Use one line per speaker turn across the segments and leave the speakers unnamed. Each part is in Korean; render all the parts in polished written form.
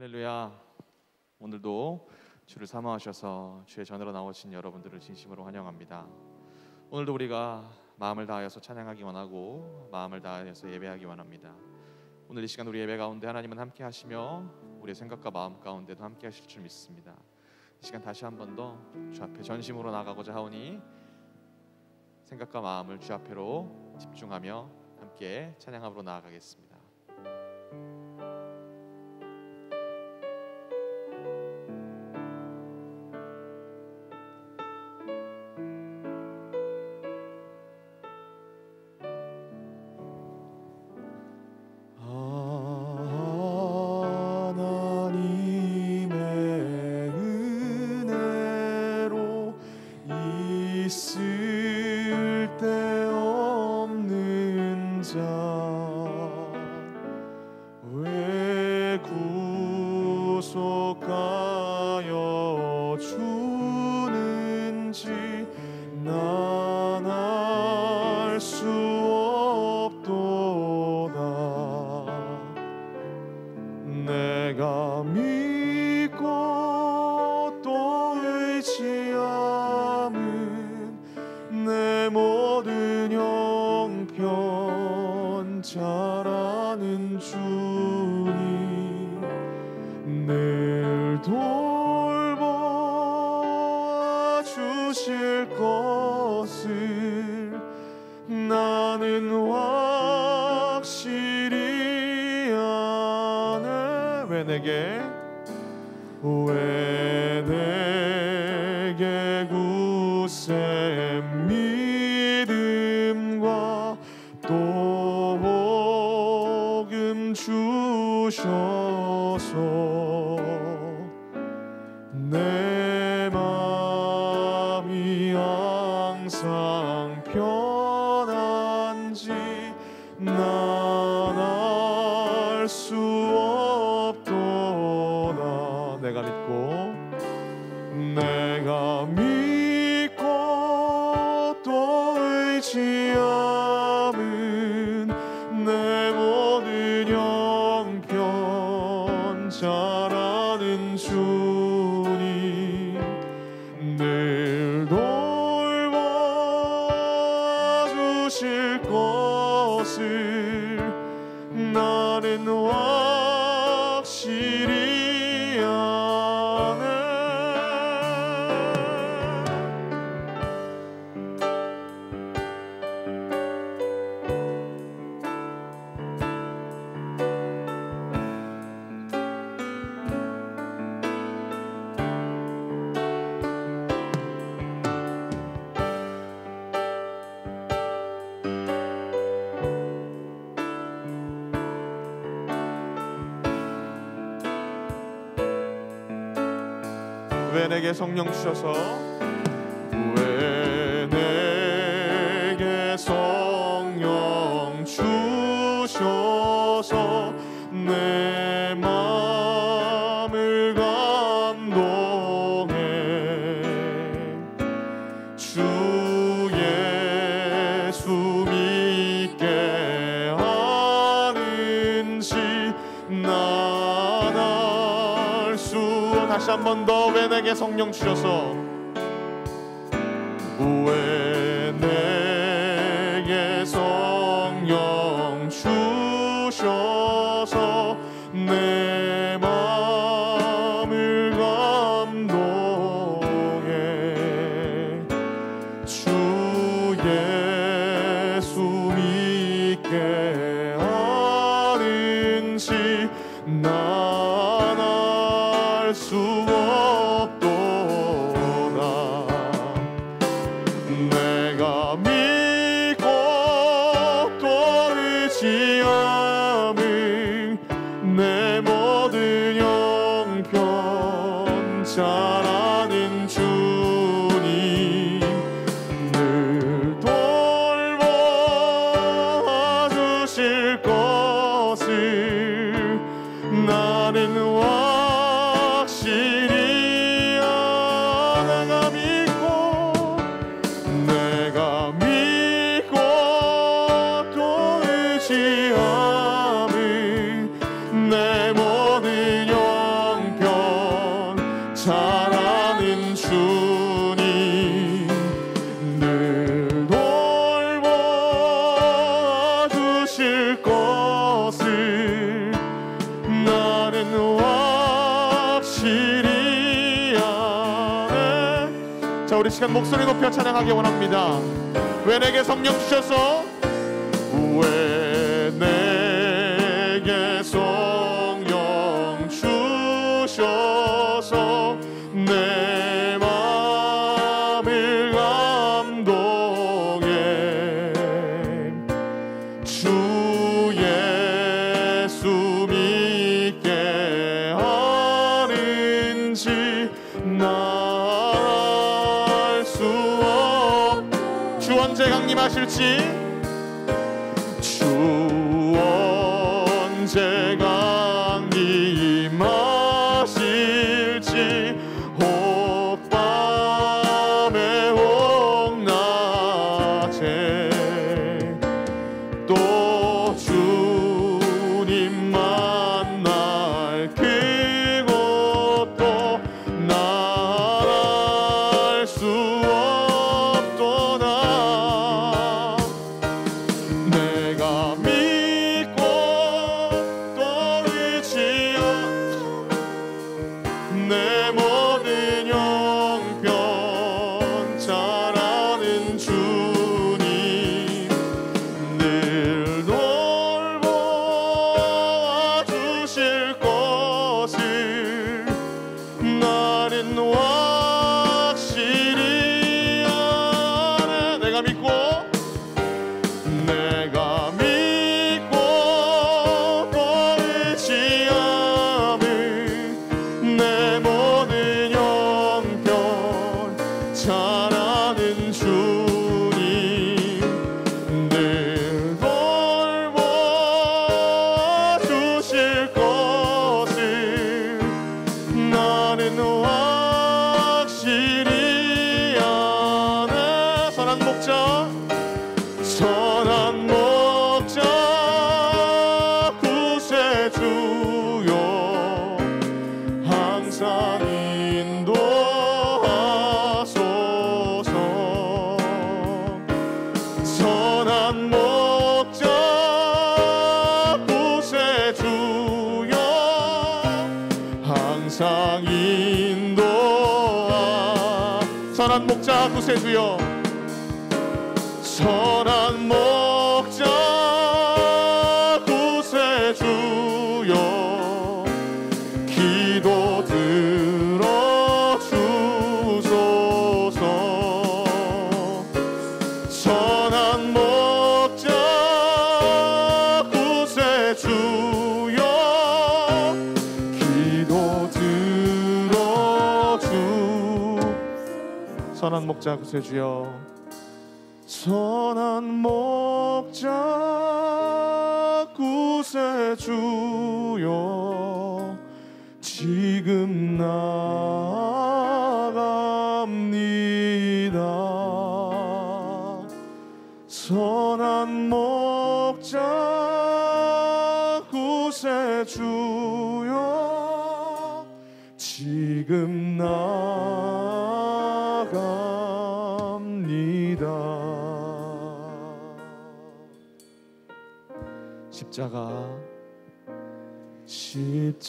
할렐루야. 오늘도 주를 사모하셔서 주의 전으로 나오신 여러분들을 진심으로 환영합니다. 오늘도 우리가 마음을 다하여서 찬양하기 원하고 마음을 다하여서 예배하기 원합니다. 오늘 이 시간 우리 예배 가운데 하나님은 함께 하시며 우리의 생각과 마음 가운데도 함께 하실 줄 믿습니다. 이 시간 다시 한 번 더 주 앞에 전심으로 나가고자 하오니 생각과 마음을 주 앞에로 집중하며 함께 찬양함으로 나아가겠습니다.
구속하여 주는지 난 알 수 없도다. 내가 믿고 또 의지함은 내 모든 형편 잘 아는 주님 늘 돌봐 주실 것을 나는 확실히 아네. 왜 내게 굳센 믿음과 또 복음 주셔서 내 마음이 항상 편한지 난 알 수 없도다. 내가 믿고 또 의지함은 내 모든 형편 잘 아는 주님 늘 돌봐 주실 것을 나는 확실히 아네. 왜 내게 성령 주셔서 왜 내게 성령 주셔서 내 마음을 감동해 주 예수 믿게 하는지 난 알 수. 다시 한 번 더. 왜 내게 성령 주셔서 왜 내게 성령 주셔서 내 마음을 감동해 주 예수 믿게 하는지 난 알 수 없도다. 내가 믿고 또 의지함은 내 모든 형편 잘 아는 주님 늘 돌봐 주실 것을 나 시간 목소리 높여 찬양하기 원합니다. 왜 내게 성령 주셔서, 왜 내게 성령 주셔서 내 마음을 감동해. 주 예수 믿게 하는지 날 수 없. 주 언제 강림하실지, 주 언제 강림하실지, 혹밤에 혹낮에 또 주님 만날 그것도 날 수 없도다. 내가 믿고 또 의지한 내 모든 형편 잘 아는 주님, 늘 돌보아 주실 것을 나는 확실히 아네. 내가 믿고 또 의지함을 내 모든 형편 잘 아는 주님, 늘 돌보아 주실 것을 나는 확실히 아네. 선한 목자, 선한 목자 구세주여, 항상 인도하소서. 선한 목자 구세주여, 항상 인도하. 선한 목자 구세주여, 선한 목자 구세주여, 기도 들어주소서. 선한 목자 구세주여, 기도 들어주. 선한 목자 구세주여, 선한 목자 구세주여, 지금 나아갑니다. 선한 목자 구세주여, 지금 나아갑니다. 십자가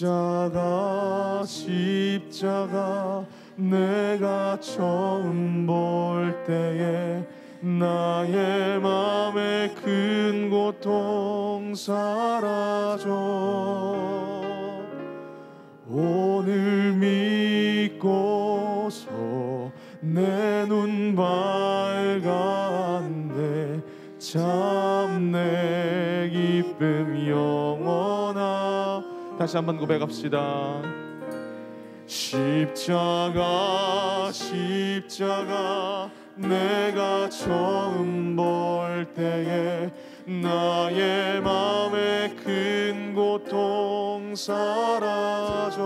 내가 처음 볼 때에 나의 맘의 큰 고통 사라져. 오늘 믿고서 내 눈 밝았네. 참 내 기쁨 영원하. 다시 한번 고백합시다. 십자가 내가 처음 볼 때에 나의 맘의 큰 고통 사라져.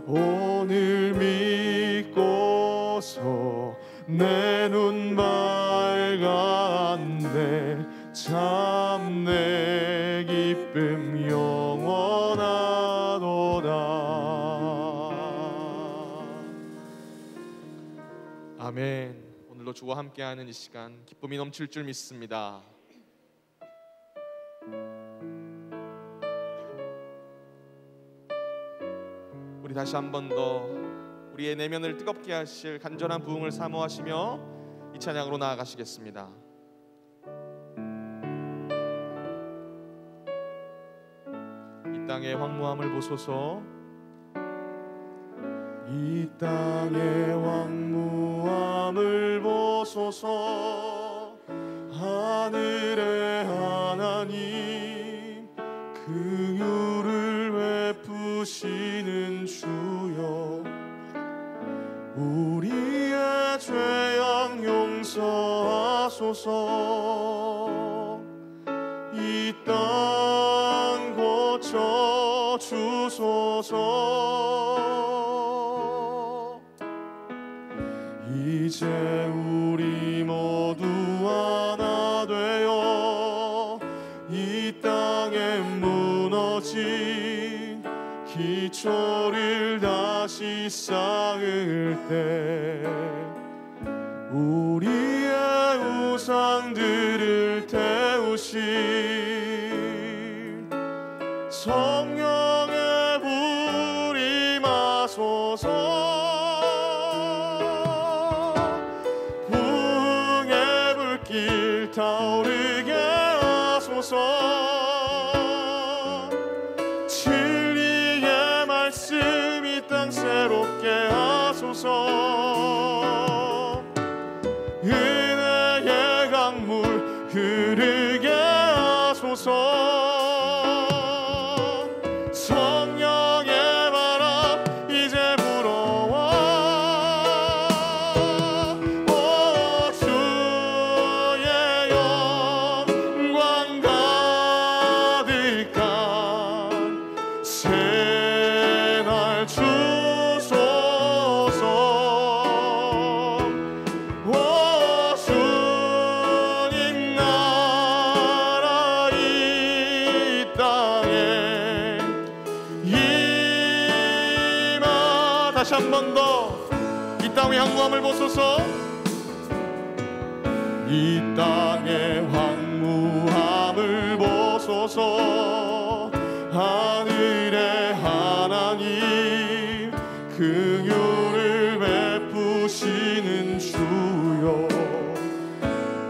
오늘 믿고서 내 눈 밝았네. 참 내 기쁨 영원하도다. 아멘. 오늘도 주와 함께하는 이 시간 기쁨이 넘칠 줄 믿습니다. 우리 다시 한 번 더
우리의 내면을 뜨겁게 하실 간절한 부흥을 사모하시며 이 찬양으로 나아가시겠습니다. 이 땅의 황무함을 보소서.
이 땅의 황무함을 보소서. 하늘의 하나님 긍휼을 베푸시는 주여, 우리의 죄악 용서하소서. 이 땅 고쳐 주소서. 이제 우리 모두 하나 되어 이 땅에 무너진 기초를 다시 쌓을 때 우리의 우상들을 태우실 성령의 불 임하소서. 부흥의 불길 타오르게 하소서. 진리의 말씀 이 땅 새롭게 하소서. 은혜의 강물 흐르게 하소서. 성령의 바람 이제 불어와. 오 주의 영광 가득한 새날 주소서. 오 주님 나라 이 땅에 임하. 다시 한 번 더 이 땅의 황무함을 보소서. 이 땅의 황무함을 보소서. 하늘의 하나님 긍휼을 베푸시는 주여,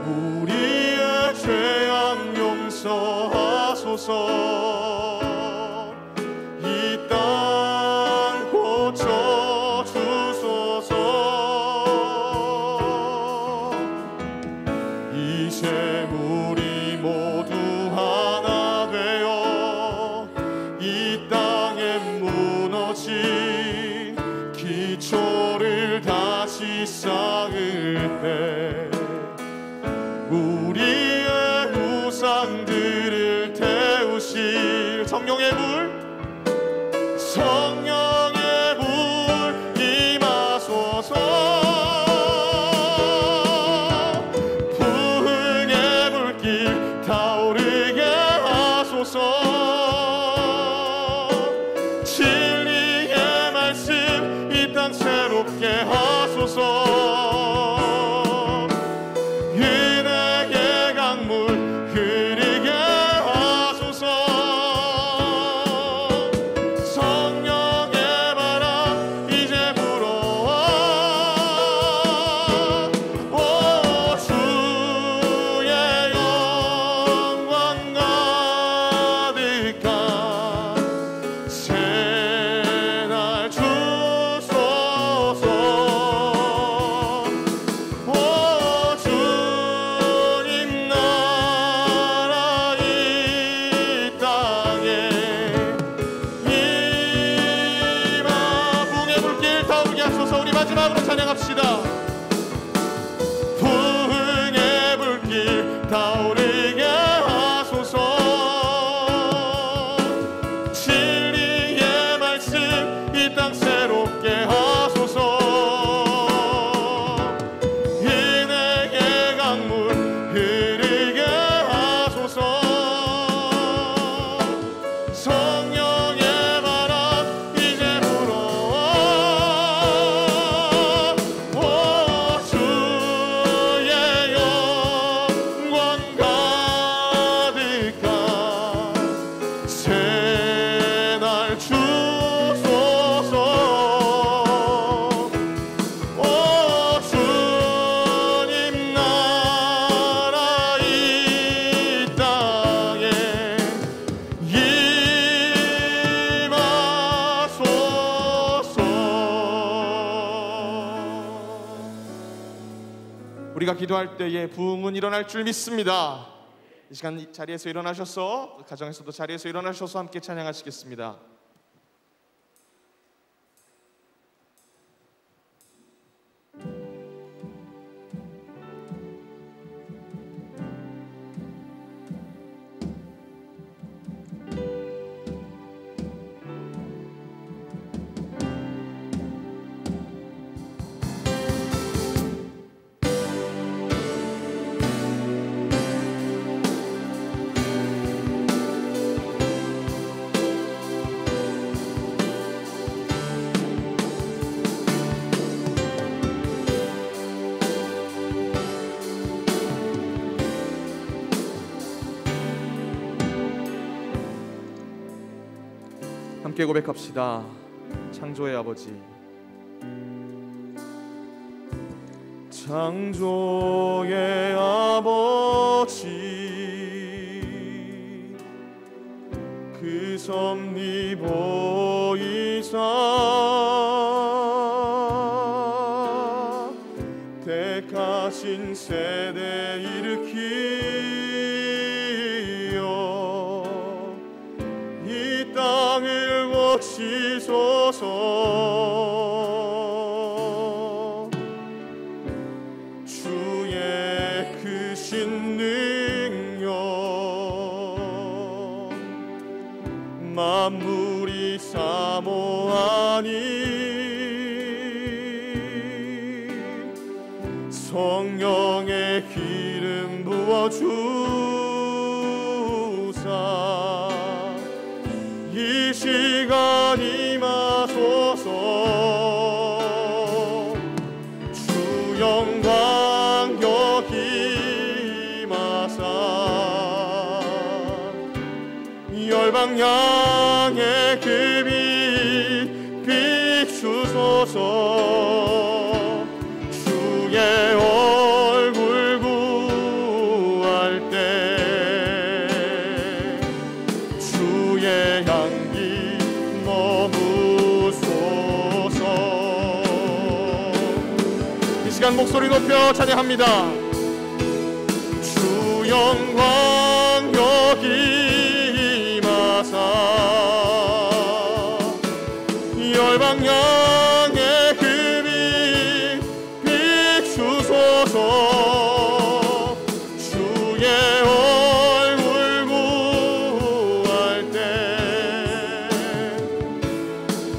우리의 죄악 용서하소서. 이 땅 고쳐 주소서. 이제 우리 모두 하나 되어 이 땅에 무너진 기초를 다시 쌓을 때 우리의 우상들을 태우실 성령의 불, 성령의 불 임하소서. 부흥의 불길 타오르게 하소서. 진리의 말씀 이 땅 새롭게 하소서. 은혜의 강물 흐르게 하소서. 성령의 바람 이제 불어와. 오 주의 영광 가득한 새날 주소서. 오 주님 나라 이 땅에 임하. 부흥의 불길 타오르게 하소서. 우리 마지막으로 찬양합시다. 부흥의 불길 타오르게 하소서. 진리의 말씀 이 땅 새롭게 하소서. 은혜의 강물 흐르게 하소서. 성령의 바람 이제 불어와. 오 주의 영광 우리가 기도할 때에 부흥은 일어날 줄 믿습니다. 이 시간 이 자리에서 일어나셔서, 가정에서도 자리에서 일어나셔서 함께 찬양하시겠습니다. 함께 고백합시다. 창조의 아버지, 창조의 아버지, 그 섭리 보이사 택하신 세대 일으키어 이 땅을 고치소서. 주의 크신 능력 만물이 사모하니 성령의 기름 부어주사 이 시간 임하소서. 주 영광 여기 임하사 열방 향해 그 빛 비추소서. 주의 얼굴 구할 때 주의 향기 머무소서. 이 시간 목소리 높여 찬양합니다. 주 영광 여기 임하사 열방 향해 그 빛 비추소서. 주의 얼굴 구할 때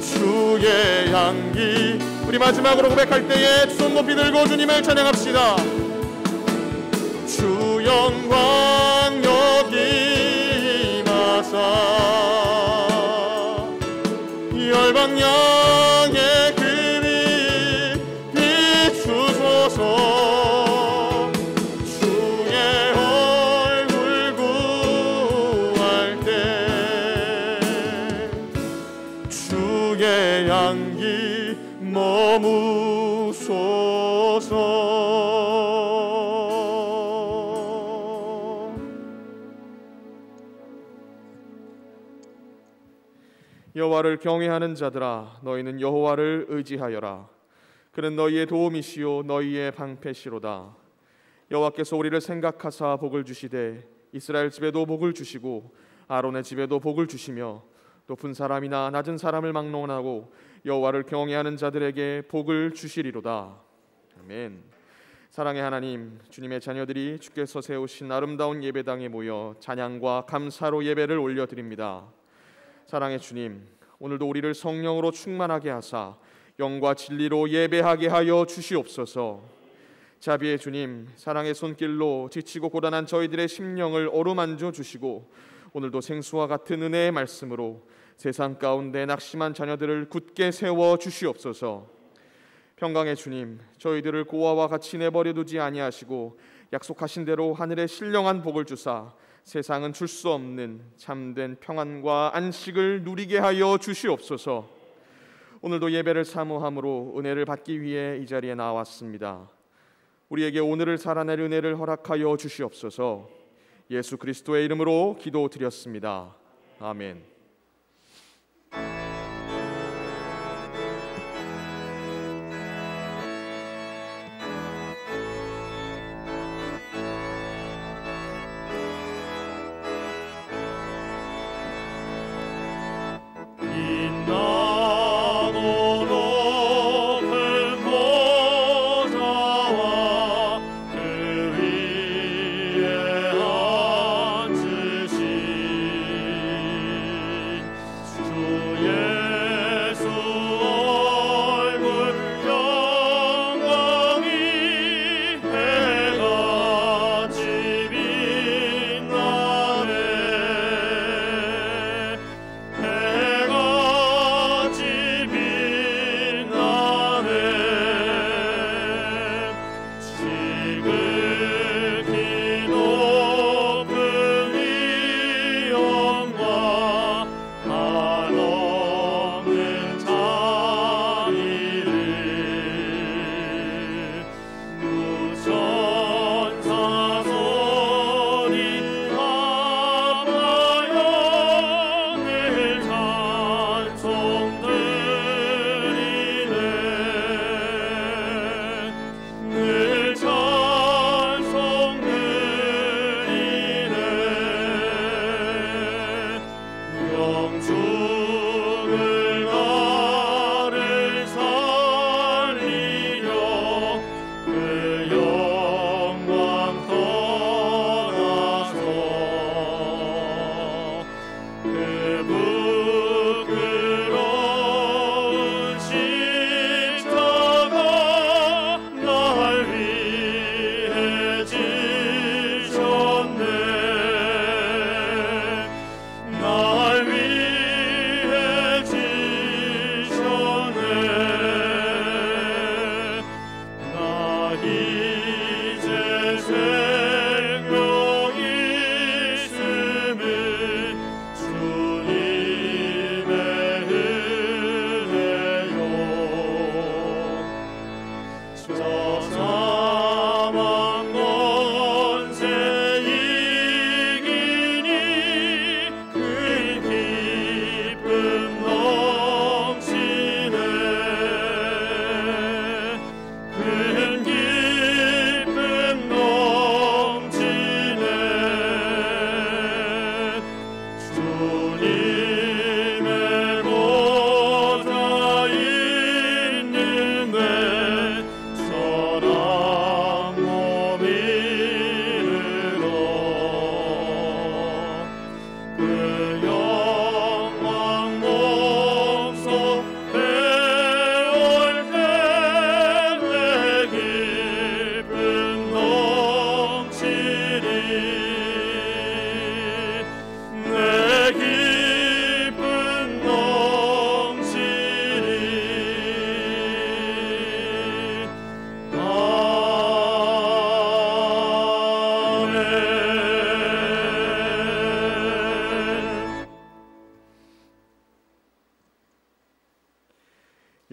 주의 향기. 우리 마지막으로 고백할 때에 손 높이 들고 주님을 찬양합시다. 주 영광 여기 임하사 열방 향해 그 빛 비추소서. 주의 얼굴 구할 때 주의 향기 머무소서. 여호와를 경외하는 자들아, 너희는 여호와를 의지하여라. 그는 너희의 도움이시요 너희의 방패시로다. 여호와께서 우리를 생각하사 복을 주시되 이스라엘 집에도 복을 주시고 아론의 집에도 복을 주시며 높은 사람이나 낮은 사람을 막론하고 여호와를 경외하는 자들에게 복을 주시리로다. 아멘. 사랑의 하나님, 주님의 자녀들이 주께서 세우신 아름다운 예배당에 모여 찬양과 감사로 예배를 올려드립니다. 사랑의 주님, 오늘도 우리를 성령으로 충만하게 하사 영과 진리로 예배하게 하여 주시옵소서. 자비의 주님, 사랑의 손길로 지치고 고단한 저희들의 심령을 어루만져 주시고 오늘도 생수와 같은 은혜의 말씀으로 세상 가운데 낙심한 자녀들을 굳게 세워 주시옵소서. 평강의 주님, 저희들을 고아와 같이 내버려 두지 아니하시고 약속하신 대로 하늘의 신령한 복을 주사 세상은 줄 수 없는 참된 평안과 안식을 누리게 하여 주시옵소서. 오늘도 예배를 사모함으로 은혜를 받기 위해 이 자리에 나왔습니다. 우리에게 오늘을 살아낼 은혜를 허락하여 주시옵소서. 예수 그리스도의 이름으로 기도드렸습니다. 아멘.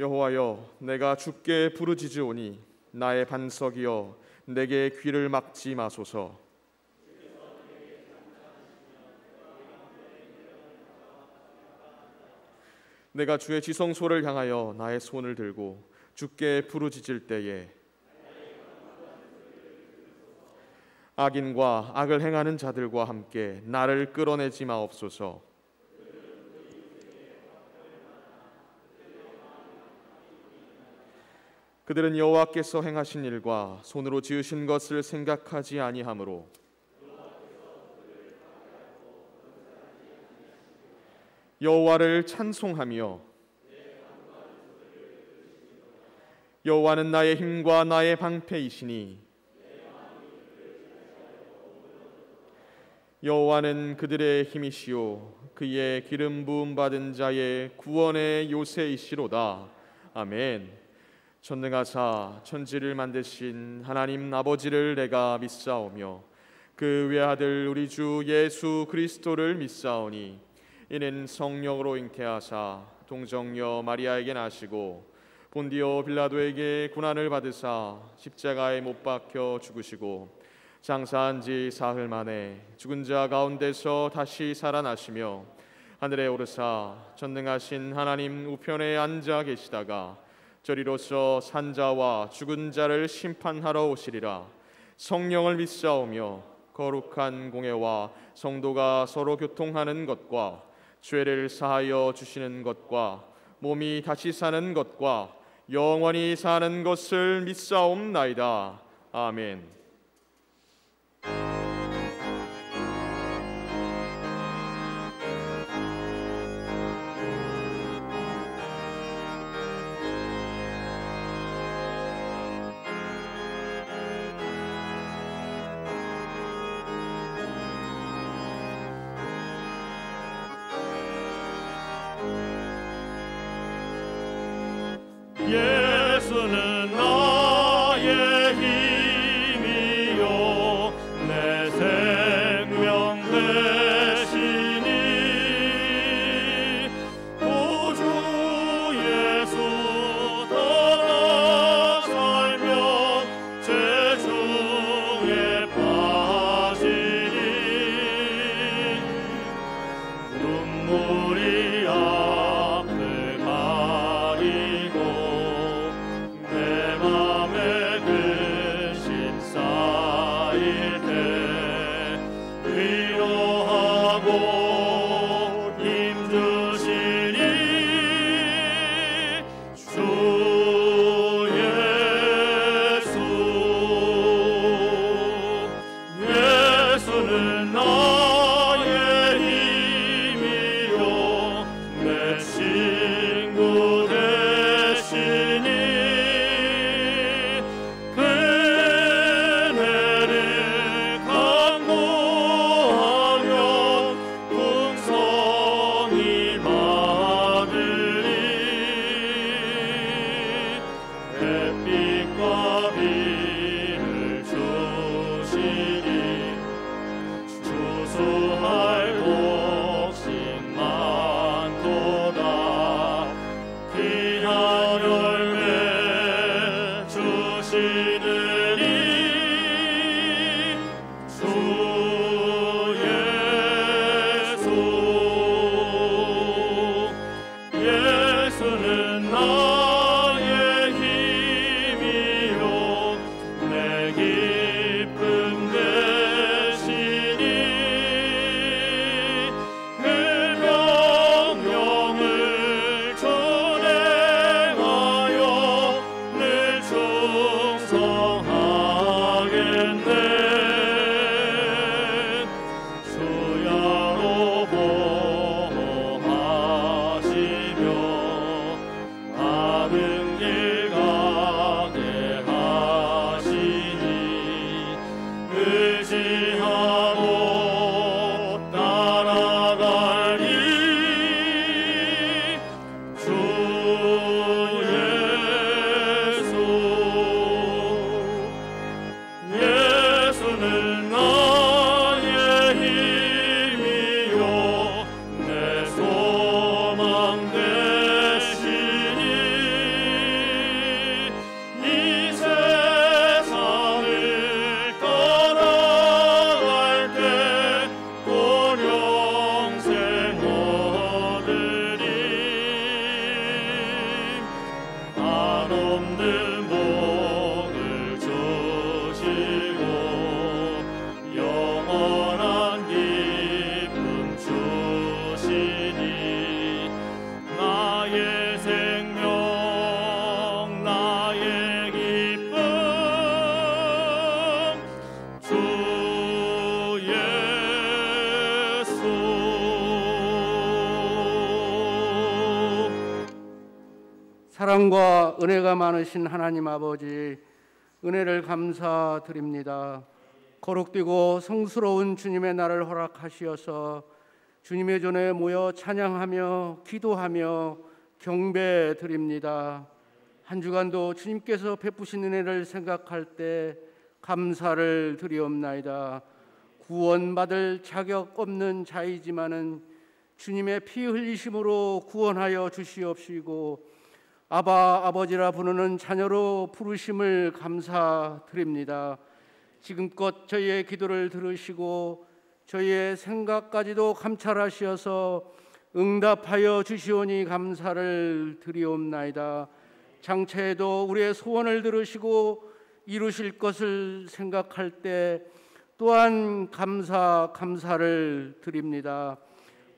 여호와여, 내가 주께 부르짖으오니 나의 반석이여, 내게 귀를 막지 마소서. 내가 주의 지성소를 향하여 나의 손을 들고 주께 부르짖을 때에 악인과 악을 행하는 자들과 함께 나를 끌어내지 마옵소서. 그들은 여호와께서 행하신 일과 손으로 지으신 것을 생각하지 아니하므로 여호와를 찬송하며 여호와는 나의 힘과 나의 방패이시니 여호와는 그들의 힘이시요 그의 기름 부음 받은 자의 구원의 요새이시로다. 아멘. 전능하사 천지를 만드신 하나님 아버지를 내가 믿사오며 그 외아들 우리 주 예수 그리스도를 믿사오니 이는 성령으로 잉태하사 동정녀 마리아에게 나시고 본디오 빌라도에게 고난을 받으사 십자가에 못 박혀 죽으시고 장사한 지 사흘 만에 죽은 자 가운데서 다시 살아나시며 하늘에 오르사 전능하신 하나님 우편에 앉아 계시다가 저리로서 산자와 죽은 자를 심판하러 오시리라. 성령을 믿사오며 거룩한 공회와 성도가 서로 교통하는 것과 죄를 사하여 주시는 것과 몸이 다시 사는 것과 영원히 사는 것을 믿사옵나이다. 아멘.
예수는 나의 힘이 사랑과 은혜가 많으신 하나님 아버지, 은혜를 감사드립니다. 거룩되고 성스러운 주님의 날을 허락하시어서 주님의 전에 모여 찬양하며 기도하며 경배드립니다. 한 주간도 주님께서 베푸신 은혜를 생각할 때 감사를 드리옵나이다. 구원받을 자격 없는 자이지만은 주님의 피 흘리심으로 구원하여 주시옵시고 아바 아버지라 부르는 자녀로 부르심을 감사드립니다. 지금껏 저희의 기도를 들으시고 저희의 생각까지도 감찰하시어서 응답하여 주시오니 감사를 드리옵나이다. 장차에도 우리의 소원을 들으시고 이루실 것을 생각할 때 또한 감사를 드립니다.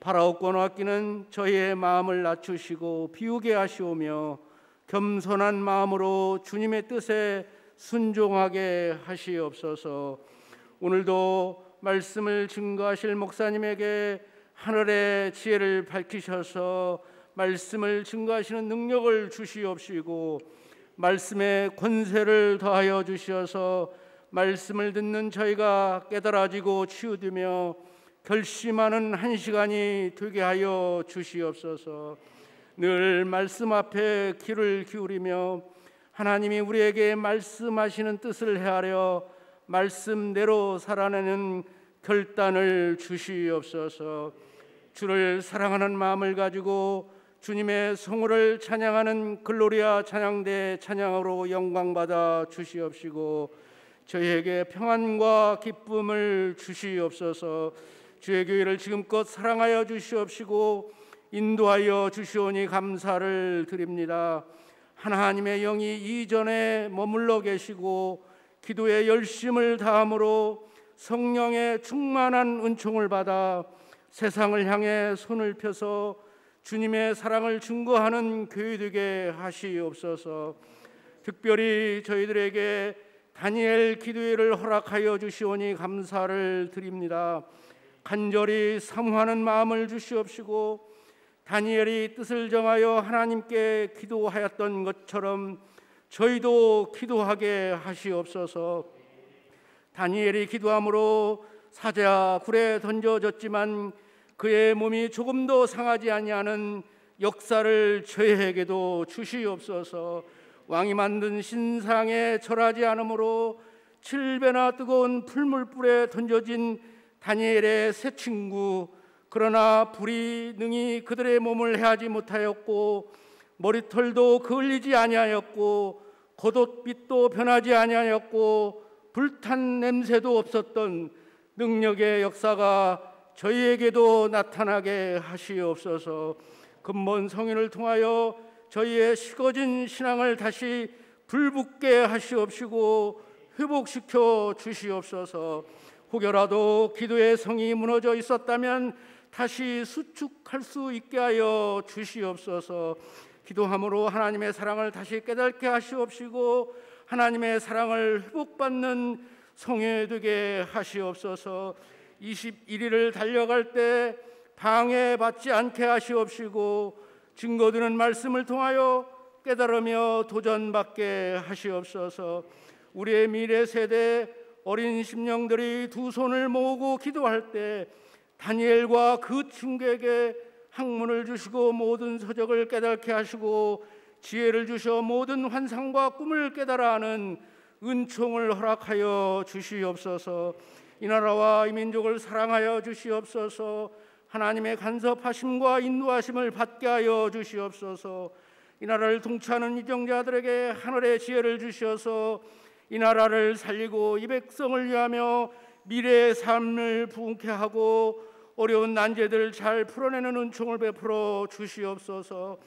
바라옵고 아끼는 저희의 마음을 낮추시고 비우게 하시오며 겸손한 마음으로 주님의 뜻에 순종하게 하시옵소서. 오늘도 말씀을 증거하실 목사님에게 하늘의 지혜를 밝히셔서 말씀을 증거하시는 능력을 주시옵시고 말씀의 권세를 더하여 주시어서 말씀을 듣는 저희가 깨달아지고 치유되며 결심하는 한 시간이 되게 하여 주시옵소서. 늘 말씀 앞에 귀를 기울이며 하나님이 우리에게 말씀하시는 뜻을 헤아려 말씀대로 살아내는 결단을 주시옵소서. 주를 사랑하는 마음을 가지고 주님의 성호를 찬양하는 글로리아 찬양대 찬양으로 영광받아 주시옵시고 저희에게 평안과 기쁨을 주시옵소서. 주의 교회를 지금껏 사랑하여 주시옵시고 인도하여 주시오니 감사를 드립니다. 하나님의 영이 이전에 머물러 계시고 기도에 열심을 다함으로 성령의 충만한 은총을 받아 세상을 향해 손을 펴서 주님의 사랑을 증거하는 교회 되게 하시옵소서. 특별히 저희들에게 다니엘 기도회를 허락하여 주시오니 감사를 드립니다. 간절히 사모하는 마음을 주시옵시고 다니엘이 뜻을 정하여 하나님께 기도하였던 것처럼 저희도 기도하게 하시옵소서. 다니엘이 기도함으로 사자 굴에 던져졌지만 그의 몸이 조금도 상하지 아니하는 역사를 저희에게도 주시옵소서. 왕이 만든 신상에 절하지 않으므로 7배나 뜨거운 풀물불에 던져진 다니엘의 세 친구, 그러나 불이 능히 그들의 몸을 해하지 못하였고 머리털도 그을리지 아니하였고 겉옷빛도 변하지 아니하였고 불탄 냄새도 없었던 능력의 역사가 저희에게도 나타나게 하시옵소서. 근본 성인을 통하여 저희의 식어진 신앙을 다시 불붙게 하시옵시고 회복시켜 주시옵소서. 혹여라도 기도의 성이 무너져 있었다면 다시 수축할 수 있게 하여 주시옵소서. 기도함으로 하나님의 사랑을 다시 깨닫게 하시옵시고 하나님의 사랑을 회복받는 성회 되게 하시옵소서. 21일을 달려갈 때 방해받지 않게 하시옵시고 증거되는 말씀을 통하여 깨달으며 도전받게 하시옵소서. 우리의 미래 세대 어린 심령들이 두 손을 모으고 기도할 때 다니엘과 그 친구에게 학문을 주시고 모든 서적을 깨닫게 하시고 지혜를 주셔 모든 환상과 꿈을 깨달아 하는 은총을 허락하여 주시옵소서. 이 나라와 이 민족을 사랑하여 주시옵소서. 하나님의 간섭하심과 인도하심을 받게 하여 주시옵소서. 이 나라를 통치하는 이정자들에게 하늘의 지혜를 주셔서 이 나라를 살리고 이 백성을 위하며 미래의 삶을 부흥케 하고 어려운 난제들을 잘 풀어내는 은총을 베풀어 주시옵소서.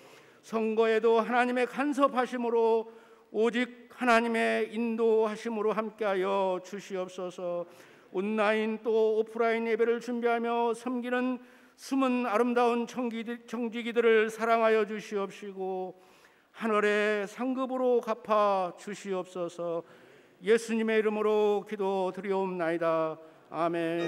선거에도 하나님의 간섭하심으로 오직 하나님의 인도하심으로 함께하여 주시옵소서. 온라인 또 오프라인 예배를 준비하며 섬기는 숨은 아름다운 청지기들을 사랑하여 주시옵시고 하늘의 상급으로 갚아 주시옵소서. 예수님의 이름으로 기도드리옵나이다. 아멘.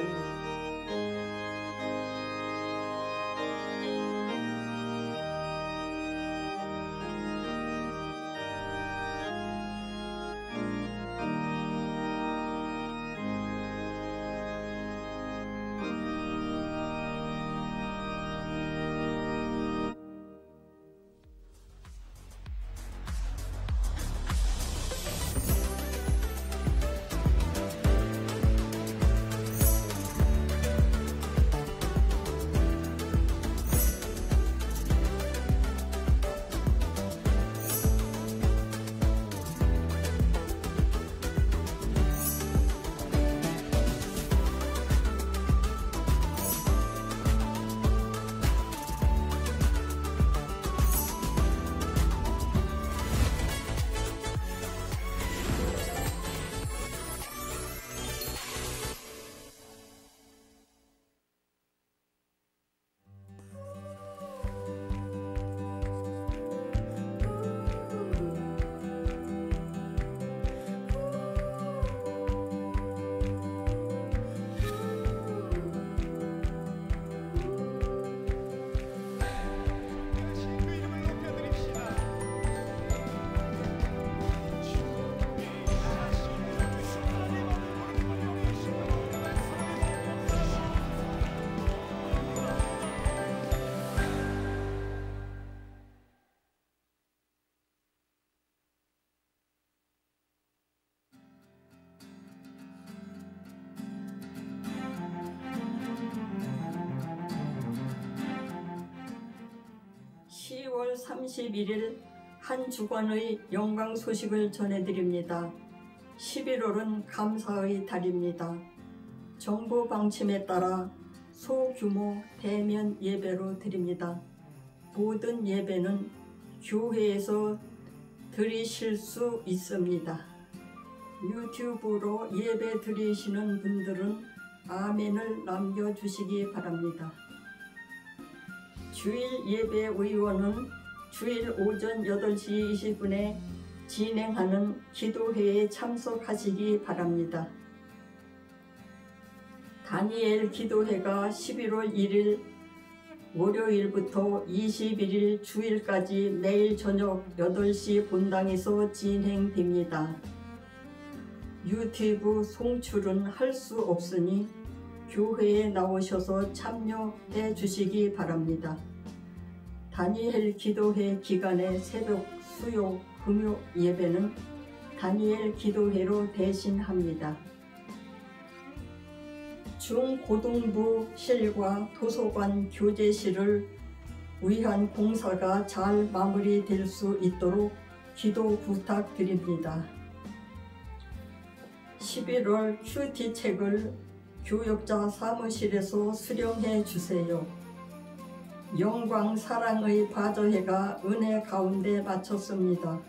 31일 한 주간의 영광 소식을 전해드립니다. 11월은 감사의 달입니다. 정부 방침에 따라 소규모 대면 예배로 드립니다. 모든 예배는 교회에서 드리실 수 있습니다. 유튜브로 예배 드리시는 분들은 아멘을 남겨주시기 바랍니다. 주일 예배 의원은 주일 오전 8시 20분에 진행하는 기도회에 참석하시기 바랍니다. 다니엘 기도회가 11월 1일 월요일부터 21일 주일까지 매일 저녁 8시 본당에서 진행됩니다. 유튜브 송출은 할 수 없으니 교회에 나오셔서 참여해 주시기 바랍니다. 다니엘 기도회 기간의 새벽, 수요, 금요 예배는 다니엘 기도회로 대신합니다. 중고등부실과 도서관 교재실을 위한 공사가 잘 마무리될 수 있도록 기도 부탁드립니다. 11월 큐티책을 교역자 사무실에서 수령해 주세요. 영광 사랑의 바저회가 은혜 가운데 마쳤습니다.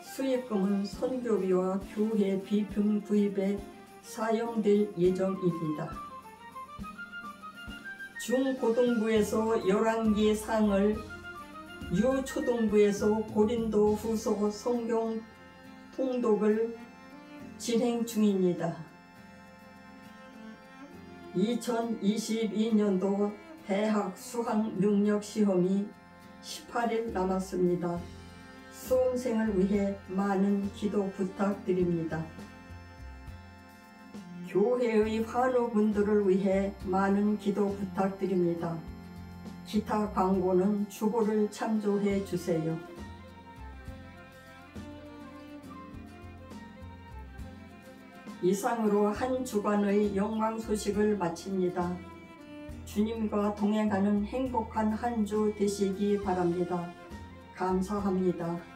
수익금은 선교비와 교회 비품 구입에 사용될 예정입니다. 중고등부에서 열왕기 상을, 유초등부에서 고린도 후서 성경 통독을 진행 중입니다. 2022년도 대학 수학 능력 시험이 18일 남았습니다. 수험생을 위해 많은 기도 부탁드립니다. 교회의 환우분들을 위해 많은 기도 부탁드립니다. 기타 광고는 주보를 참조해 주세요. 이상으로 한 주간의 영광 소식을 마칩니다. 주님과 동행하는 행복한 한 주 되시기 바랍니다. 감사합니다.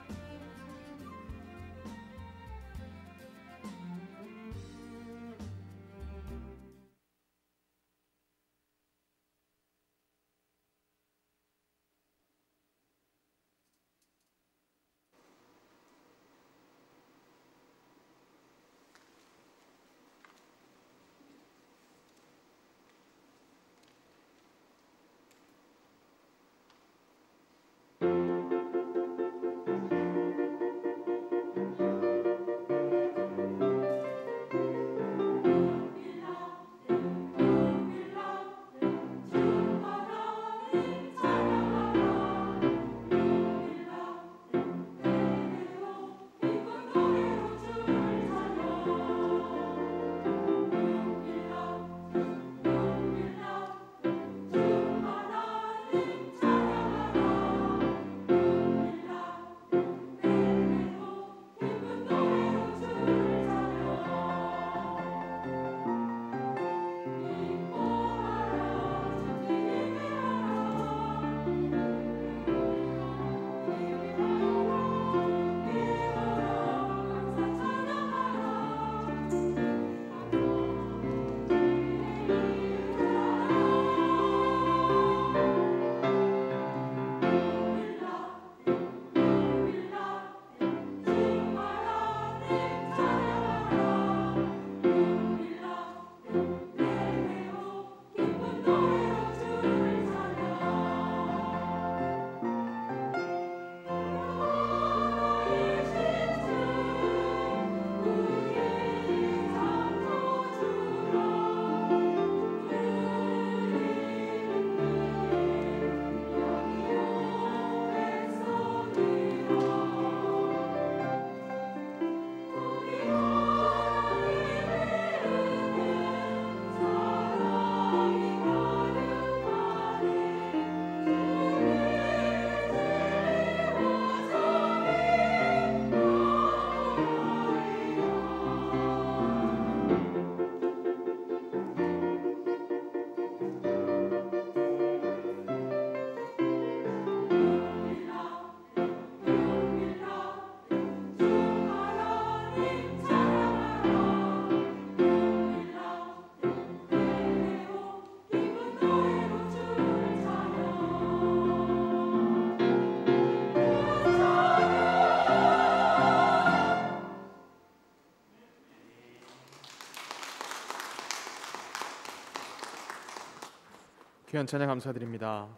귀한 찬양 감사드립니다.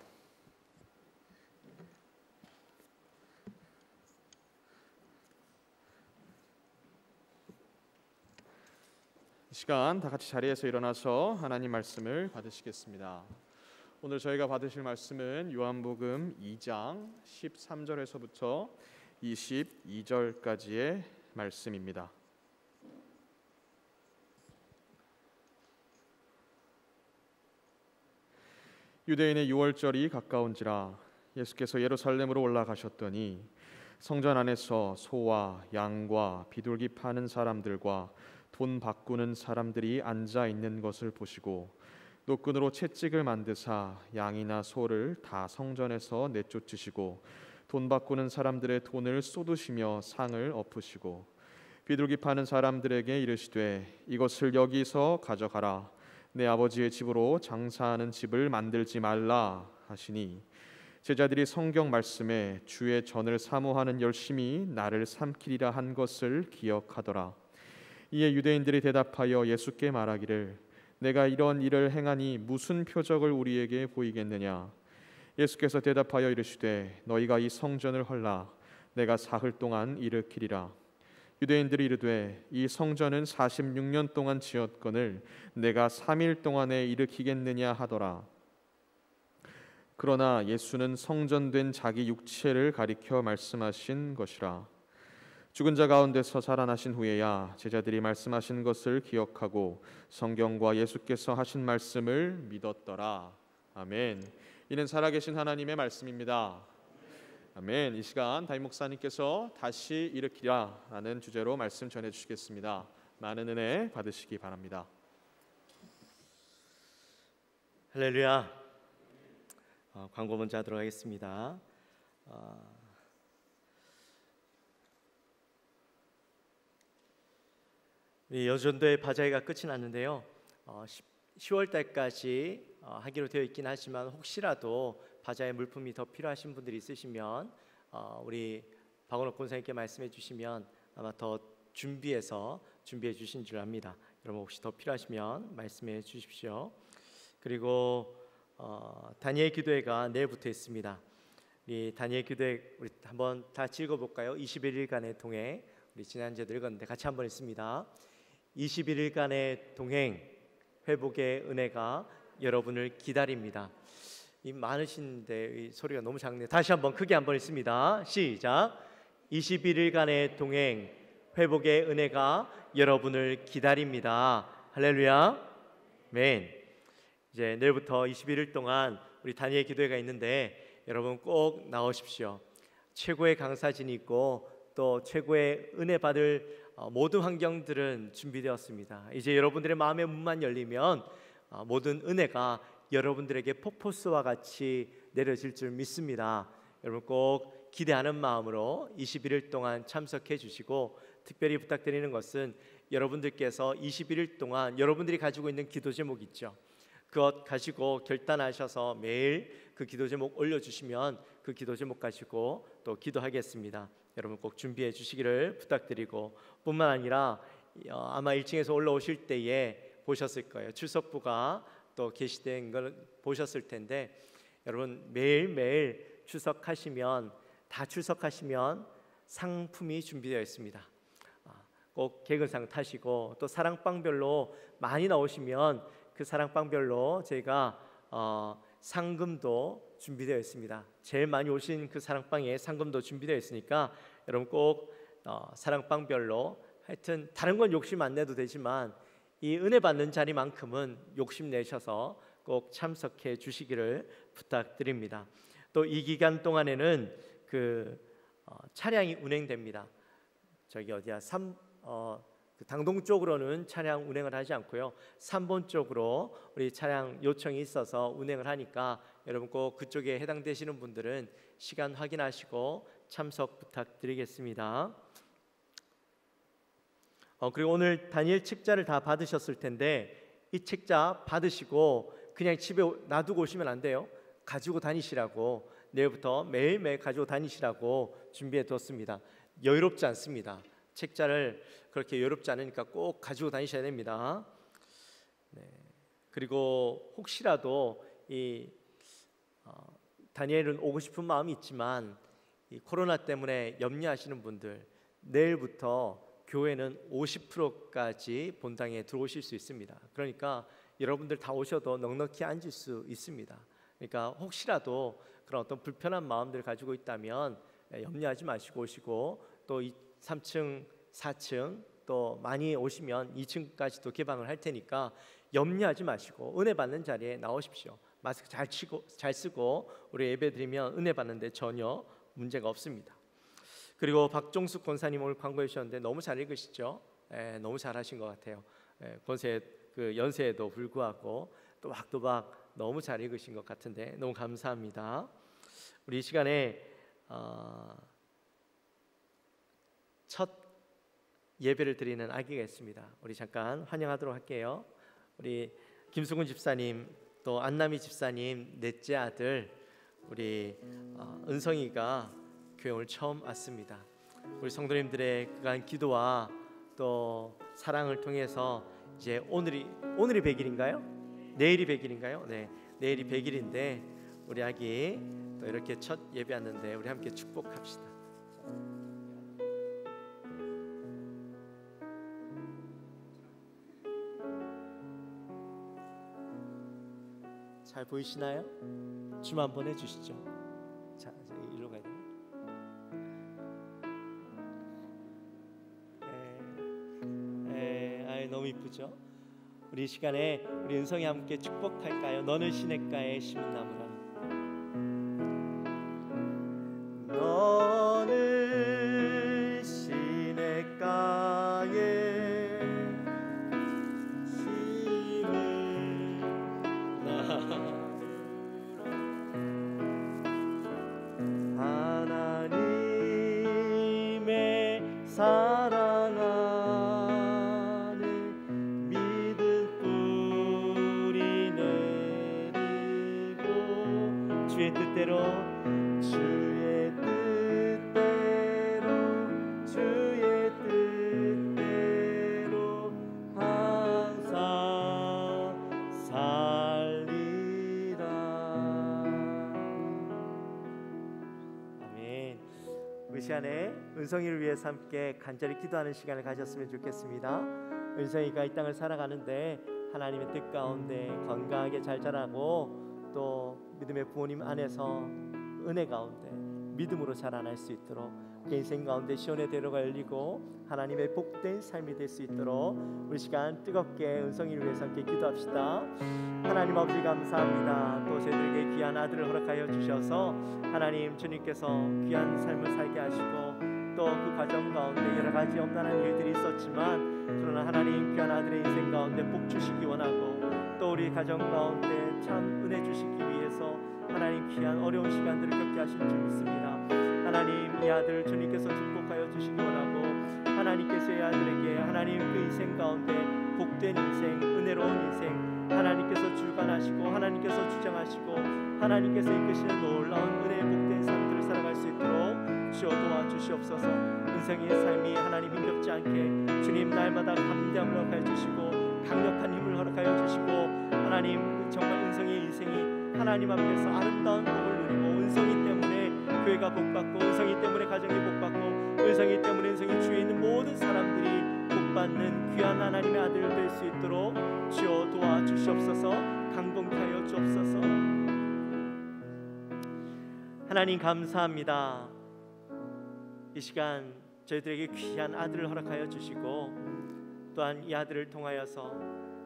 이 시간 다 같이 자리에서 일어나서 하나님 말씀을 받으시겠습니다. 오늘 저희가 받으실 말씀은 요한복음 2장 13절에서부터 22절까지의 말씀입니다. 유대인의 유월절이 가까운지라 예수께서 예루살렘으로 올라가셨더니 성전 안에서 소와 양과 비둘기 파는 사람들과 돈 바꾸는 사람들이 앉아 있는 것을 보시고 노끈으로 채찍을 만드사 양이나 소를 다 성전에서 내쫓으시고 돈 바꾸는 사람들의 돈을 쏟으시며 상을 엎으시고 비둘기 파는 사람들에게 이르시되 이것을 여기서 가져가라. 내 아버지의 집으로 장사하는 집을 만들지 말라 하시니 제자들이 성경 말씀에 주의 전을 사모하는 열심히 나를 삼키리라 한 것을 기억하더라. 이에 유대인들이 대답하여 예수께 말하기를 내가 이런 일을 행하니 무슨 표적을 우리에게 보이겠느냐. 예수께서 대답하여 이르시되 너희가 이 성전을 헐라 내가 사흘 동안 일으키리라. 유대인들이 이르되 이 성전은 46년 동안 지었거늘 내가 3일 동안에 일으키겠느냐 하더라. 그러나 예수는 성전된 자기 육체를 가리켜 말씀하신 것이라. 죽은 자 가운데서 살아나신 후에야 제자들이 말씀하신 것을 기억하고 성경과 예수께서 하신 말씀을 믿었더라. 아멘. 이는 살아계신 하나님의 말씀입니다. 아멘. 이 시간 담임 목사님께서 다시 일으키라라는 주제로 말씀 전해 주시겠습니다. 많은 은혜 받으시기 바랍니다.
할렐루야. 광고 먼저 하도록 하겠습니다. 우리 여전도의 바자회가 끝이 났는데요. 10월 달까지 하기로 되어 있긴 하지만 혹시라도 바자회 물품이 더 필요하신 분들이 있으시면 우리 박원옥 권사님께 말씀해 주시면 아마 더 준비해 주신 줄 압니다. 여러분 혹시 더 필요하시면 말씀해 주십시오. 그리고 다니엘 기도회가 내일부터 있습니다. 이 다니엘 기도회 우리 한번 다 읽어볼까요? 21일간의 동행. 우리 지난주에도 읽었는데 같이 한번 읽습니다. 21일간의 동행 회복의 은혜가 여러분을 기다립니다. 이 많으신데 이 소리가 너무 작네요. 다시 한번 크게 한번 읽습니다. 시작. 21일간의 동행 회복의 은혜가 여러분을 기다립니다. 할렐루야. 아멘. 이제 내일부터 21일 동안 우리 다니엘 기도회가 있는데 여러분 꼭 나오십시오. 최고의 강사진이 있고 또 최고의 은혜 받을 모든 환경들은 준비되었습니다. 이제 여러분들의 마음의 문만 열리면 모든 은혜가 여러분들에게 폭포수와 같이 내려질 줄 믿습니다. 여러분 꼭 기대하는 마음으로 21일 동안 참석해 주시고 특별히 부탁드리는 것은 여러분들께서 21일 동안 여러분들이 가지고 있는 기도 제목 있죠. 그것 가지고 결단하셔서 매일 그 기도 제목 올려주시면 그 기도 제목 가지고 또 기도하겠습니다. 여러분 꼭 준비해 주시기를 부탁드리고 뿐만 아니라 아마 1층에서 올라오실 때에 보셨을 거예요. 출석부가 또 게시된 걸 보셨을 텐데 여러분 매일매일 출석하시면 상품이 준비되어 있습니다. 꼭 개근상 타시고 또 사랑방별로 많이 나오시면 그 사랑방별로 저희가 상금도 준비되어 있습니다. 제일 많이 오신 그 사랑방에 상금도 준비되어 있으니까 여러분 꼭 사랑방별로 하여튼 다른 건 욕심 안 내도 되지만 이 은혜 받는 자리만큼은 욕심 내셔서 꼭 참석해 주시기를 부탁드립니다. 또 이 기간 동안에는 차량이 운행됩니다. 저기 어디야? 당동 쪽으로는 차량 운행을 하지 않고요. 3번 쪽으로 우리 차량 요청이 있어서 운행을 하니까 여러분 꼭 그쪽에 해당되시는 분들은 시간 확인하시고 참석 부탁드리겠습니다. 그리고 오늘 다니엘 책자를 다 받으셨을 텐데 이 책자 받으시고 그냥 집에 놔두고 오시면 안 돼요. 가지고 다니시라고 내일부터 매일매일 가지고 다니시라고 준비해 뒀습니다. 여유롭지 않습니다. 책자를 그렇게 여유롭지 않으니까 꼭 가지고 다니셔야 됩니다. 네. 그리고 혹시라도 이 다니엘은 오고 싶은 마음이 있지만 이 코로나 때문에 염려하시는 분들, 내일부터 교회는 50%까지 본당에 들어오실 수 있습니다. 그러니까 여러분들 다 오셔도 넉넉히 앉을 수 있습니다. 그러니까 혹시라도 그런 어떤 불편한 마음들을 가지고 있다면 염려하지 마시고 오시고, 또 3층, 4층 또 많이 오시면 2층까지도 개방을 할 테니까 염려하지 마시고 은혜 받는 자리에 나오십시오. 마스크 잘 쓰고 우리 예배 드리면 은혜 받는데 전혀 문제가 없습니다. 그리고 박종숙 권사님 오늘 광고해 주셨는데 너무 잘 읽으시죠? 너무 잘하신 것 같아요. 권세 그 연세에도 불구하고 또박또박 너무 잘 읽으신 것 같은데 너무 감사합니다. 우리 이 시간에 첫 예배를 드리는 아기가 있습니다. 우리 잠깐 환영하도록 할게요. 우리 김수근 집사님 또 안남희 집사님 넷째 아들 우리 은성이가 교회 오늘 처음 왔습니다. 우리 성도님들의 그간 기도와 또 사랑을 통해서 이제 오늘이 100일인가요? 내일이 100일인가요? 네, 내일이 100일인데 우리 아기 또 이렇게 첫 예배 왔는데 우리 함께 축복합시다. 잘 보이시나요? 줌 한번 해주시죠. 자, 일로 가야 돼요. 너무 이쁘죠? 우리 이 시간에 우리 은성이 함께 축복할까요? 너는 시냇가에 심은 나무라. 너는 시냇가에 심은 나무라. 하나님의 사랑하는 믿음 뿌리 내리고 주의 뜻대로 항상 살리라. 아멘. 이 시간에 은성이를 위해서 함께 간절히 기도하는 시간을 가졌으면 좋겠습니다. 은성이가 이 땅을 살아가는데 하나님의 뜻 가운데 건강하게 잘 자라고 또 믿음의 부모님 안에서 은혜 가운데 믿음으로 자라날 수 있도록 그 인생 가운데 시온의 대로가 열리고 하나님의 복된 삶이 될 수 있도록 우리 시간 뜨겁게 은성이를 위해서 함께 기도합시다. 하나님 아버지 감사합니다. 또 저희들에게 귀한 아들을 허락하여 주셔서 하나님 주님께서 귀한 삶을 살게 하시고 또 그 과정 가운데 여러 가지 엄난한 일들이 있었지만 그러나 하나님 귀한 아들의 인생 가운데 복 주시기 원하고 또 우리 가정 가운데 참 은혜 주시기 위해서 하나님 귀한 어려운 시간들을 겪게 하신 줄 믿습니다. 하나님 이 아들 주님께서 축복하여 주시기 원하고 하나님께서 이 아들에게 하나님 그 인생 가운데 복된 인생, 은혜로운 인생 하나님께서 주관하시고 하나님께서 주장하시고 하나님께서 이끄시는 놀라운 은혜의 복된 삶들을 살아갈 수 있도록 주여 도와주시옵소서. 은성이의 삶이 하나님 힘겹지 않게 주님 날마다 감당을 허락하여 주시고 강력한 힘을 허락하여 주시고 하나님 정말 은성이의 인생이 하나님 앞에서 아름다운 복을 누리고 은성이 때문에 교회가 복받고 은성이 때문에 가정이 복받고 은성이 때문에 은성이 주위에 있는 모든 사람들이 복받는 귀한 하나님의 아들 될 수 있도록 주여 도와주시옵소서. 강동케 하여 주옵소서. 하나님 감사합니다. 이 시간 저희들에게 귀한 아들을 허락하여 주시고 또한 이 아들을 통하여서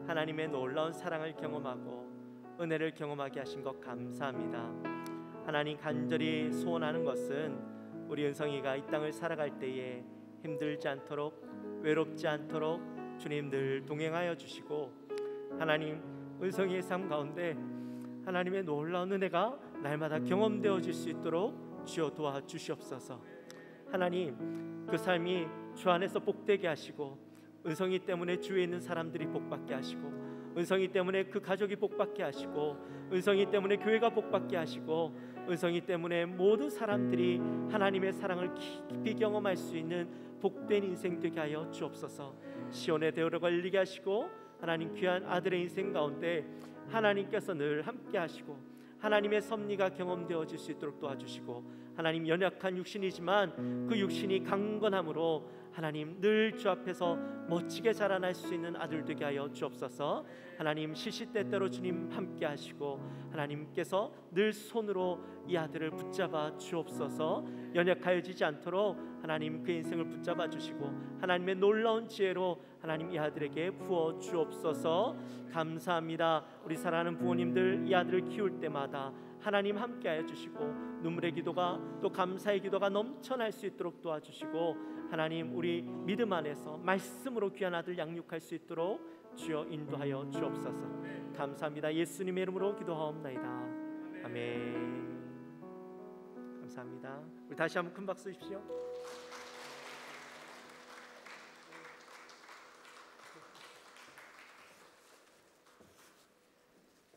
하나님의 놀라운 사랑을 경험하고 은혜를 경험하게 하신 것 감사합니다. 하나님 간절히 소원하는 것은 우리 은성이가 이 땅을 살아갈 때에 힘들지 않도록 외롭지 않도록 주님 늘 동행하여 주시고 하나님 은성이의 삶 가운데 하나님의 놀라운 은혜가 날마다 경험되어질 수 있도록 주여 도와주시옵소서. 하나님 그 삶이 주 안에서 복되게 하시고 은성이 때문에 주위에 있는 사람들이 복받게 하시고 은성이 때문에 그 가족이 복받게 하시고 은성이 때문에 교회가 복받게 하시고 은성이 때문에 모든 사람들이 하나님의 사랑을 깊이 경험할 수 있는 복된 인생 되게 하여 주옵소서. 시온의 대오를 걸리게 하시고 하나님 귀한 아들의 인생 가운데 하나님께서 늘 함께 하시고 하나님의 섭리가 경험되어질 수 있도록 도와주시고, 하나님 연약한 육신이지만 그 육신이 강건함으로 하나님 늘 주 앞에서 멋지게 자라날 수 있는 아들 되게 하여 주옵소서. 하나님 시시때때로 주님 함께 하시고 하나님께서 늘 손으로 이 아들을 붙잡아 주옵소서. 연약하여지지 않도록 하나님 그 인생을 붙잡아 주시고 하나님의 놀라운 지혜로 하나님 이 아들에게 부어 주옵소서. 감사합니다. 우리 사랑하는 부모님들, 이 아들을 키울 때마다 하나님 함께하여 주시고 눈물의 기도가 또 감사의 기도가 넘쳐날 수 있도록 도와주시고, 하나님 우리 믿음 안에서 말씀으로 귀한 아들 양육할 수 있도록 주여 인도하여 주옵소서. 감사합니다. 예수님의 이름으로 기도하옵나이다. 아멘. 감사합니다. 우리 다시 한번 큰 박수 주십시오.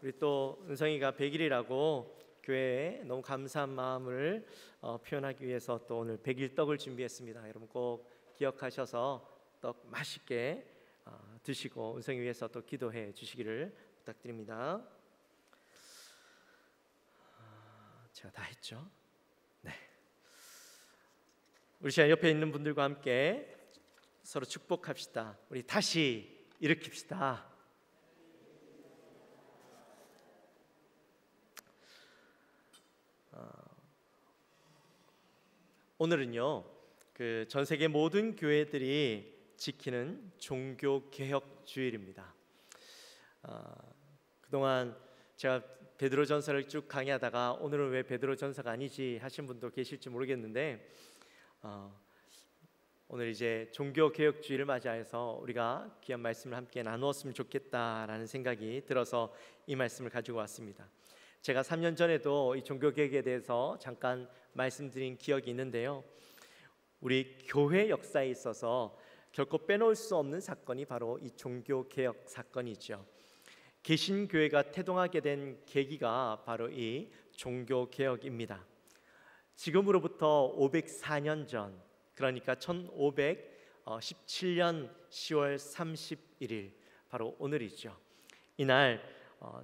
우리 또 은성이가 100일이라고 교회에 너무 감사한 마음을 표현하기 위해서 또 오늘 100일 떡을 준비했습니다. 여러분 꼭 기억하셔서 떡 맛있게 드시고 은성이 위해서 또 기도해 주시기를 부탁드립니다. 제가 다 했죠? 네. 우리 시간 옆에 있는 분들과 함께 서로 축복합시다. 우리 다시 일으킵시다. 오늘은요, 그 전 세계 모든 교회들이 지키는 종교 개혁 주일입니다. 그동안 제가 베드로전서를 쭉 강의하다가 오늘은 왜 베드로전서가 아니지 하신 분도 계실지 모르겠는데, 오늘 이제 종교 개혁 주일을 맞이해서 우리가 귀한 말씀을 함께 나누었으면 좋겠다라는 생각이 들어서 이 말씀을 가지고 왔습니다. 제가 3년 전에도 이 종교 개혁에 대해서 잠깐 말씀드린 기억이 있는데요, 우리 교회 역사에 있어서 결코 빼놓을 수 없는 사건이 바로 이 종교 개혁 사건이죠. 개신교회가 태동하게 된 계기가 바로 이 종교 개혁입니다. 지금으로부터 504년 전, 그러니까 1517년 10월 31일, 바로 오늘이죠. 이날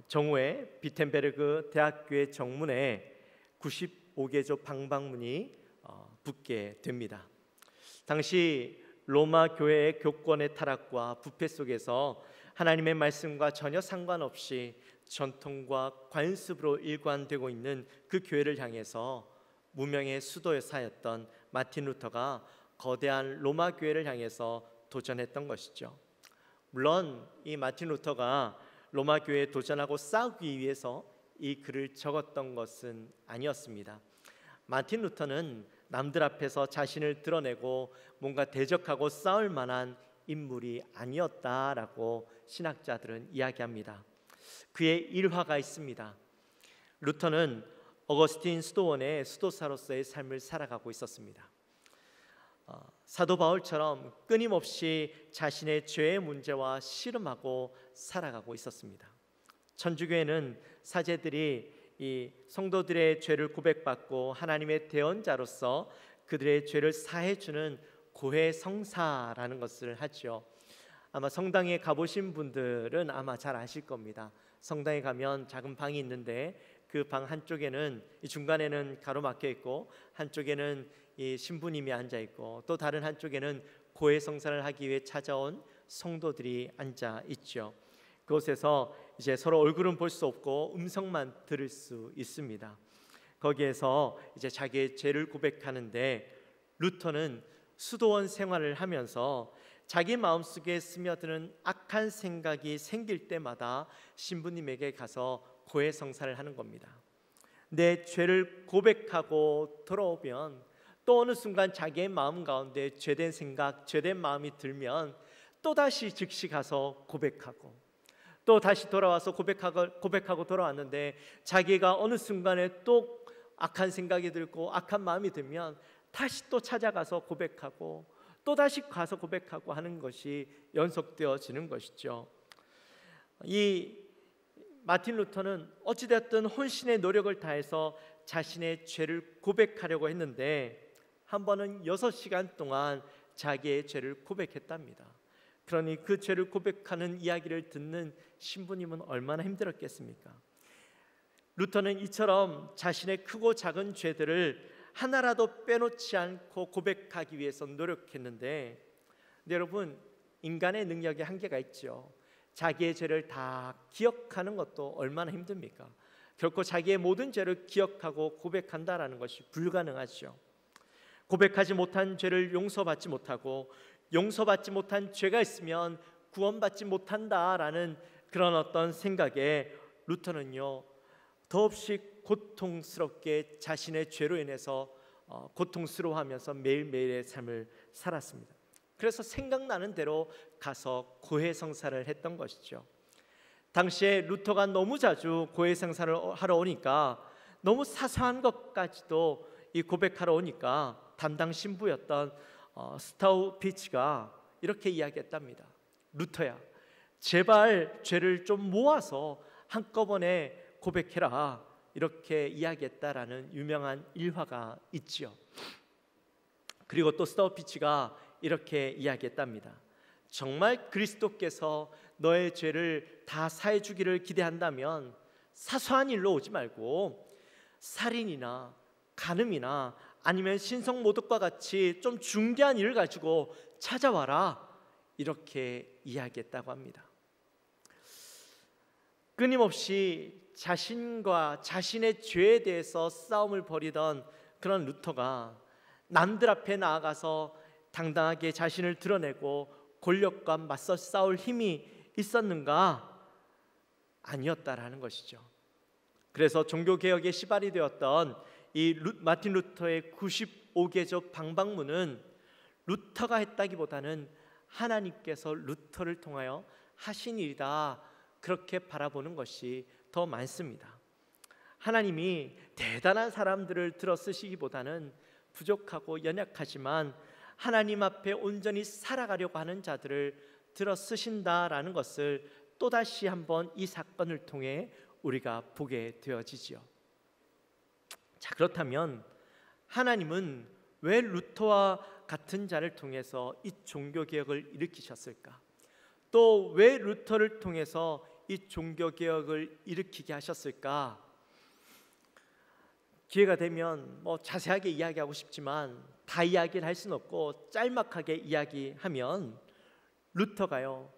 정오에 비텐베르그 대학교의 정문에 95개조 방방문이 붙게 됩니다. 당시 로마 교회의 교권의 타락과 부패 속에서 하나님의 말씀과 전혀 상관없이 전통과 관습으로 일관되고 있는 그 교회를 향해서 무명의 수도사였던 마틴 루터가 거대한 로마 교회를 향해서 도전했던 것이죠. 물론 이 마틴 루터가 로마 교회에 도전하고 싸우기 위해서 이 글을 적었던 것은 아니었습니다. 마틴 루터는 남들 앞에서 자신을 드러내고 뭔가 대적하고 싸울 만한 인물이 아니었다라고 신학자들은 이야기합니다. 그의 일화가 있습니다. 루터는 어거스틴 수도원의 수도사로서의 삶을 살아가고 있었습니다. 사도 바울처럼 끊임없이 자신의 죄의 문제와 씨름하고 살아가고 있었습니다. 천주교회는 사제들이 이 성도들의 죄를 고백받고 하나님의 대언자로서 그들의 죄를 사해주는 고해 성사라는 것을 하죠. 아마 성당에 가보신 분들은 아마 잘 아실 겁니다. 성당에 가면 작은 방이 있는데 그 방 한쪽에는 이 중간에는 가로막혀 있고 한쪽에는 이 신부님이 앉아 있고 또 다른 한쪽에는 고해 성사를 하기 위해 찾아온 성도들이 앉아 있죠. 그곳에서 이제 서로 얼굴은 볼 수 없고 음성만 들을 수 있습니다. 거기에서 이제 자기의 죄를 고백하는데, 루터는 수도원 생활을 하면서 자기 마음속에 스며드는 악한 생각이 생길 때마다 신부님에게 가서 고해 성사를 하는 겁니다. 내 죄를 고백하고 돌아오면 또 어느 순간 자기의 마음 가운데 죄된 생각, 죄된 마음이 들면 또다시 즉시 가서 고백하고 또 다시 돌아와서 고백하고 돌아왔는데, 자기가 어느 순간에 또 악한 생각이 들고 악한 마음이 들면 다시 또 찾아가서 고백하고 또 다시 가서 고백하고 하는 것이 연속되어지는 것이죠. 이 마틴 루터는 어찌되었든 혼신의 노력을 다해서 자신의 죄를 고백하려고 했는데 한 번은 6시간 동안 자기의 죄를 고백했답니다. 그러니 그 죄를 고백하는 이야기를 듣는 신부님은 얼마나 힘들었겠습니까? 루터는 이처럼 자신의 크고 작은 죄들을 하나라도 빼놓지 않고 고백하기 위해서 노력했는데, 여러분, 인간의 능력에 한계가 있죠. 자기의 죄를 다 기억하는 것도 얼마나 힘듭니까? 결코 자기의 모든 죄를 기억하고 고백한다라는 것이 불가능하죠. 고백하지 못한 죄를 용서받지 못하고 용서받지 못한 죄가 있으면 구원받지 못한다라는 그런 어떤 생각에 루터는요, 더없이 고통스럽게 자신의 죄로 인해서 고통스러워하면서 매일매일의 삶을 살았습니다. 그래서 생각나는 대로 가서 고해성사를 했던 것이죠. 당시에 루터가 너무 자주 고해성사를 하러 오니까, 너무 사소한 것까지도 이 고백하러 오니까 담당 신부였던 스타우비치가 이렇게 이야기했답니다. 루터야, 제발 죄를 좀 모아서 한꺼번에 고백해라, 이렇게 이야기했다라는 유명한 일화가 있지요. 그리고 또 스타우비치가 이렇게 이야기했답니다. 정말 그리스도께서 너의 죄를 다 사해 주기를 기대한다면 사소한 일로 오지 말고 살인이나 간음이나 아니면 신성모독과 같이 좀 중대한 일을 가지고 찾아와라, 이렇게 이야기했다고 합니다. 끊임없이 자신과 자신의 죄에 대해서 싸움을 벌이던 그런 루터가 남들 앞에 나아가서 당당하게 자신을 드러내고 권력과 맞서 싸울 힘이 있었는가? 아니었다라는 것이죠. 그래서 종교개혁의 시발이 되었던 이 마틴 루터의 95개조 방방문은 루터가 했다기보다는 하나님께서 루터를 통하여 하신 일이다, 그렇게 바라보는 것이 더 많습니다. 하나님이 대단한 사람들을 들어 쓰시기보다는 부족하고 연약하지만 하나님 앞에 온전히 살아가려고 하는 자들을 들어 쓰신다라는 것을 또다시 한번 이 사건을 통해 우리가 보게 되어지지요. 자, 그렇다면 하나님은 왜 루터와 같은 자를 통해서 이 종교개혁을 일으키셨을까? 또 왜 루터를 통해서 이 종교개혁을 일으키게 하셨을까? 기회가 되면 자세하게 이야기하고 싶지만 다 이야기를 할 수는 없고 짤막하게 이야기하면, 루터가요,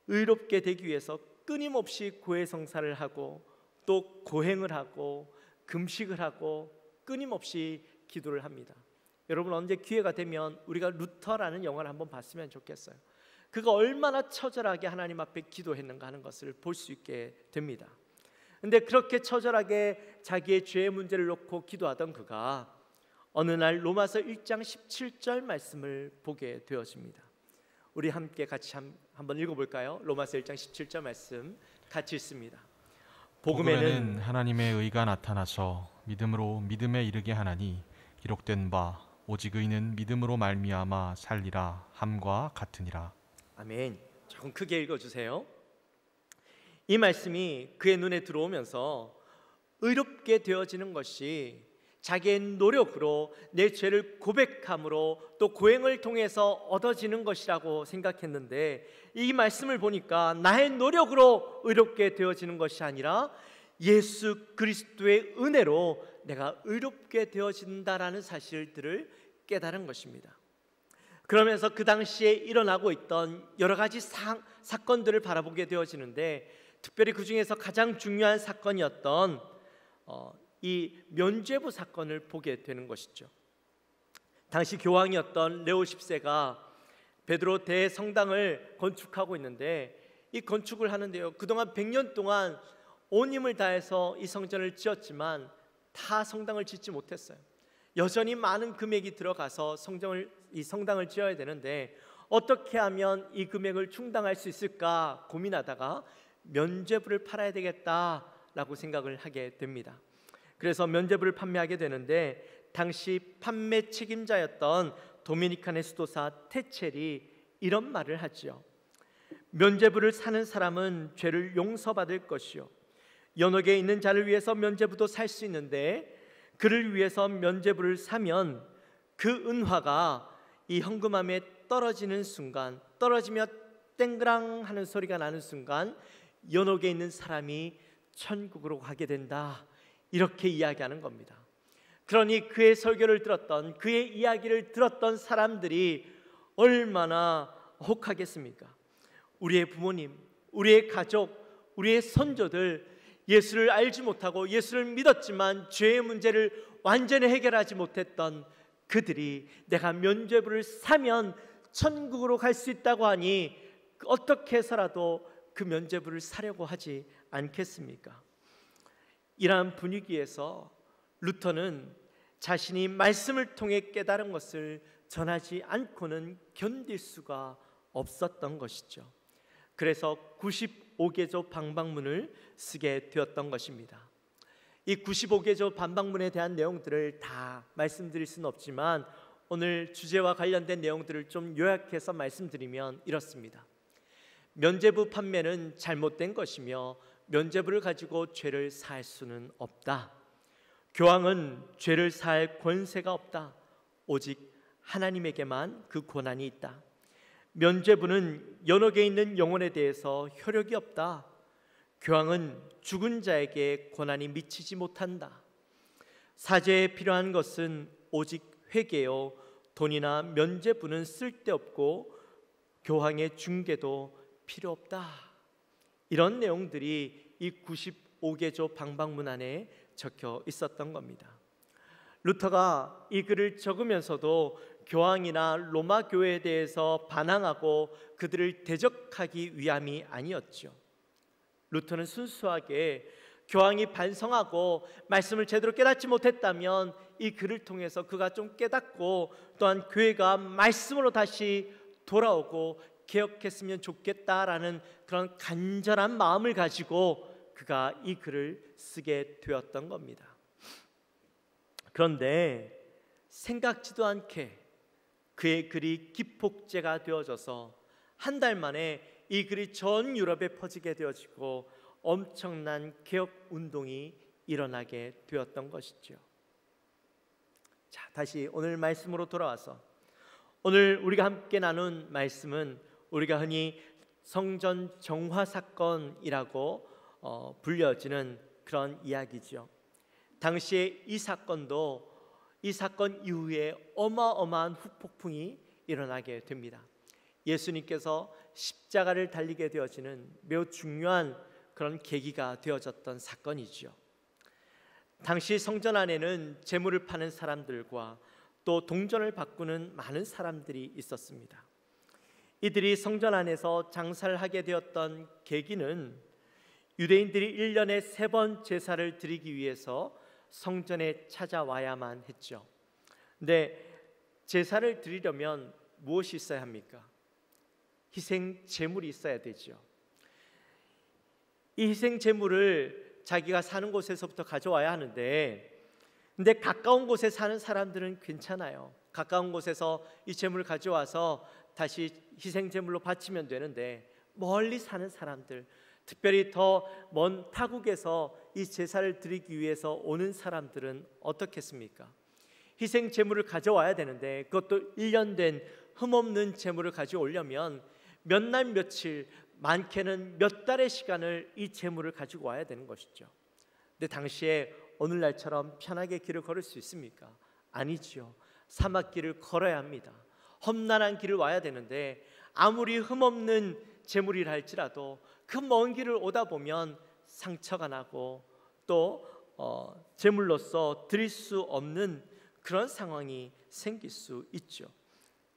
의롭게 되기 위해서 끊임없이 고해성사를 하고 또 고행을 하고 금식을 하고 끊임없이 기도를 합니다. 여러분, 언제 기회가 되면 우리가 루터라는 영화를 한번 봤으면 좋겠어요. 그가 얼마나 처절하게 하나님 앞에 기도했는가 하는 것을 볼 수 있게 됩니다. 근데 그렇게 처절하게 자기의 죄의 문제를 놓고 기도하던 그가 어느 날 로마서 1장 17절 말씀을 보게 되어집니다. 우리 함께 같이 한번 읽어볼까요? 로마서 1장 17절 말씀 같이 읽습니다.
복음에는 하나님의 의가 나타나서 믿음으로 믿음에 이르게 하나니 기록된 바 오직 의는 믿음으로 말미암아 살리라 함과 같으니라.
아멘. 조금 크게 읽어주세요. 이 말씀이 그의 눈에 들어오면서 의롭게 되어지는 것이 자기의 노력으로 내 죄를 고백함으로 또 고행을 통해서 얻어지는 것이라고 생각했는데, 이 말씀을 보니까 나의 노력으로 의롭게 되어지는 것이 아니라 예수 그리스도의 은혜로 내가 의롭게 되어진다라는 사실들을 깨달은 것입니다. 그러면서 그 당시에 일어나고 있던 여러 가지 사건들을 바라보게 되어지는데, 특별히 그 중에서 가장 중요한 사건이었던 이 면죄부 사건을 보게 되는 것이죠. 당시 교황이었던 레오 10세가 베드로 대성당을 건축하고 있는데, 이 건축을 하는데요, 그동안 100년 동안 온 힘을 다해서 이 성전을 지었지만 다 성당을 짓지 못했어요. 여전히 많은 금액이 들어가서 이 성당을 지어야 되는데 어떻게 하면 이 금액을 충당할 수 있을까 고민하다가 면죄부를 팔아야 되겠다라고 생각을 하게 됩니다. 그래서 면죄부를 판매하게 되는데, 당시 판매 책임자였던 도미니칸의 수도사 테첼이 이런 말을 하지요. 면죄부를 사는 사람은 죄를 용서받을 것이요, 연옥에 있는 자를 위해서 면죄부도 살 수 있는데 그를 위해서 면죄부를 사면 그 은화가 이 헌금함에 떨어지는 순간, 떨어지며 땡그랑 하는 소리가 나는 순간 연옥에 있는 사람이 천국으로 가게 된다, 이렇게 이야기하는 겁니다. 그러니 그의 설교를 들었던, 그의 이야기를 들었던 사람들이 얼마나 혹하겠습니까? 우리의 부모님, 우리의 가족, 우리의 선조들, 예수를 알지 못하고 예수를 믿었지만 죄의 문제를 완전히 해결하지 못했던 그들이 내가 면죄부를 사면 천국으로 갈 수 있다고 하니 어떻게 해서라도 그 면죄부를 사려고 하지 않겠습니까? 이러한 분위기에서 루터는 자신이 말씀을 통해 깨달은 것을 전하지 않고는 견딜 수가 없었던 것이죠. 그래서 95개조 방방문을 쓰게 되었던 것입니다. 이 95개조 방방문에 대한 내용들을 다 말씀드릴 수는 없지만 오늘 주제와 관련된 내용들을 좀 요약해서 말씀드리면 이렇습니다. 면죄부 판매는 잘못된 것이며 면죄부를 가지고 죄를 사할 수는 없다. 교황은 죄를 사할 권세가 없다. 오직 하나님에게만 그 권한이 있다. 면죄부는 연옥에 있는 영혼에 대해서 효력이 없다. 교황은 죽은 자에게 권한이 미치지 못한다. 사죄에 필요한 것은 오직 회개요, 돈이나 면죄부는 쓸데없고 교황의 중개도 필요 없다. 이런 내용들이 이 95개조 방방문 안에 적혀 있었던 겁니다. 루터가 이 글을 적으면서도 교황이나 로마 교회에 대해서 반항하고 그들을 대적하기 위함이 아니었죠. 루터는 순수하게 교황이 반성하고 말씀을 제대로 깨닫지 못했다면 이 글을 통해서 그가 좀 깨닫고 또한 교회가 말씀으로 다시 돌아오고 개혁했으면 좋겠다라는 그런 간절한 마음을 가지고 그가 이 글을 쓰게 되었던 겁니다. 그런데 생각지도 않게 그의 글이 기폭제가 되어져서 한 달 만에 이 글이 전 유럽에 퍼지게 되어지고 엄청난 개혁 운동이 일어나게 되었던 것이죠. 자, 다시 오늘 말씀으로 돌아와서 오늘 우리가 함께 나눈 말씀은 우리가 흔히 성전 정화 사건이라고 불려지는 그런 이야기죠. 당시에 이 사건 이후에 어마어마한 후폭풍이 일어나게 됩니다. 예수님께서 십자가를 달리게 되어지는 매우 중요한 그런 계기가 되어졌던 사건이죠. 당시 성전 안에는 재물을 파는 사람들과 또 동전을 바꾸는 많은 사람들이 있었습니다. 이들이 성전 안에서 장사를 하게 되었던 계기는 유대인들이 1년에 3번 제사를 드리기 위해서 성전에 찾아와야만 했죠. 근데 제사를 드리려면 무엇이 있어야 합니까? 희생 제물이 있어야 되죠. 이 희생 제물을 자기가 사는 곳에서부터 가져와야 하는데, 근데 가까운 곳에 사는 사람들은 괜찮아요. 가까운 곳에서 이 제물을 가져와서 다시 희생 제물로 바치면 되는데, 멀리 사는 사람들, 특별히 더 먼 타국에서 이 제사를 드리기 위해서 오는 사람들은 어떻겠습니까? 희생 제물을 가져와야 되는데 그것도 1년 된 흠없는 제물을 가져오려면 몇 날 며칠, 많게는 몇 달의 시간을 이 제물을 가지고 와야 되는 것이죠. 근데 당시에 오늘날처럼 편하게 길을 걸을 수 있습니까? 아니지요. 사막길을 걸어야 합니다. 험난한 길을 와야 되는데 아무리 흠없는 제물이라 할지라도 그 먼 길을 오다 보면 상처가 나고 또 제물로서 드릴 수 없는 그런 상황이 생길 수 있죠.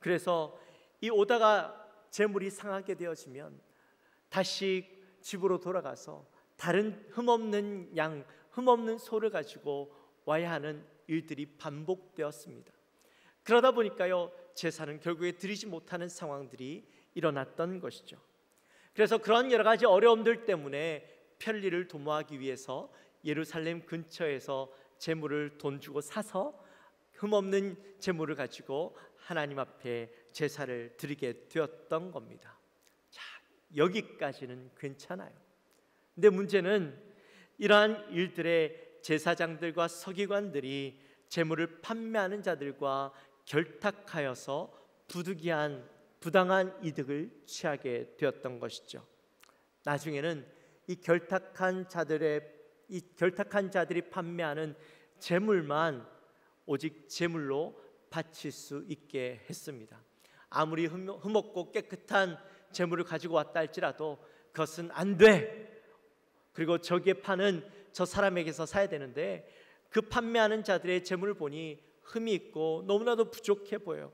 그래서 이 오다가 제물이 상하게 되어지면 다시 집으로 돌아가서 다른 흠없는 양, 흠없는 소를 가지고 와야 하는 일들이 반복되었습니다. 그러다 보니까요, 제사는 결국에 드리지 못하는 상황들이 일어났던 것이죠. 그래서 그런 여러 가지 어려움들 때문에 편리를 도모하기 위해서 예루살렘 근처에서 제물을 돈 주고 사서 흠없는 제물을 가지고 하나님 앞에 제사를 드리게 되었던 겁니다. 자, 여기까지는 괜찮아요. 근데 문제는 이러한 일들에 제사장들과 서기관들이 제물을 판매하는 자들과 결탁하여서 부득이한 부당한 이득을 취하게 되었던 것이죠. 나중에는 이 결탁한 자들이 판매하는 재물만 오직 재물로 바칠 수 있게 했습니다. 아무리 흠없고 깨끗한 재물을 가지고 왔다 할지라도 그것은 안 돼. 그리고 저기에 파는 저 사람에게서 사야 되는데 그 판매하는 자들의 재물을 보니 흠이 있고 너무나도 부족해 보여요.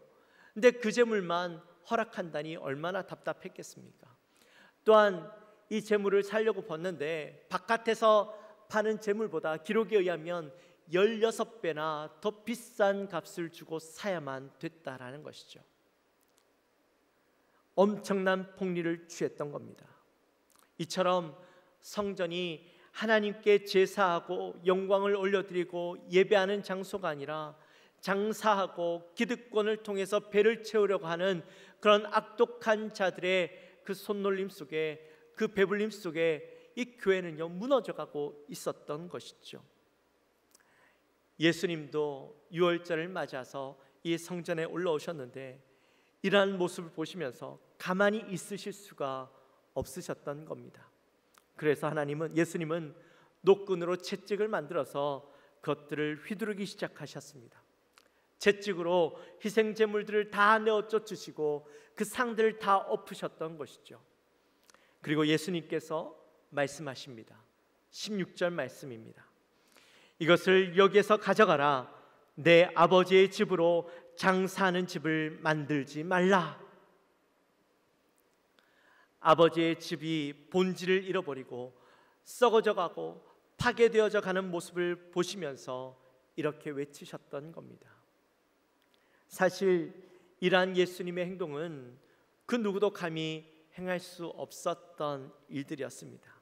근데 그 재물만 허락한다니 얼마나 답답했겠습니까? 또한 이 재물을 사려고 봤는데 바깥에서 파는 재물보다 기록에 의하면 16배나 더 비싼 값을 주고 사야만 됐다라는 것이죠. 엄청난 폭리를 취했던 겁니다. 이처럼 성전이 하나님께 제사하고 영광을 올려드리고 예배하는 장소가 아니라 장사하고 기득권을 통해서 배를 채우려고 하는 그런 악독한 자들의 그 손놀림 속에, 그 배불림 속에 이 교회는요 무너져가고 있었던 것이죠. 예수님도 유월절을 맞아서 이 성전에 올라오셨는데 이러한 모습을 보시면서 가만히 있으실 수가 없으셨던 겁니다. 그래서 예수님은 노끈으로 채찍을 만들어서 그것들을 휘두르기 시작하셨습니다. 채찍으로 희생제물들을 다 내어쫓 주시고 그 상들을 다 엎으셨던 것이죠. 그리고 예수님께서 말씀하십니다. 16절 말씀입니다. 이것을 여기에서 가져가라. 내 아버지의 집으로 장사하는 집을 만들지 말라. 아버지의 집이 본질을 잃어버리고 썩어져 가고 파괴되어져 가는 모습을 보시면서 이렇게 외치셨던 겁니다. 사실 이러한 예수님의 행동은 그 누구도 감히 행할 수 없었던 일들이었습니다.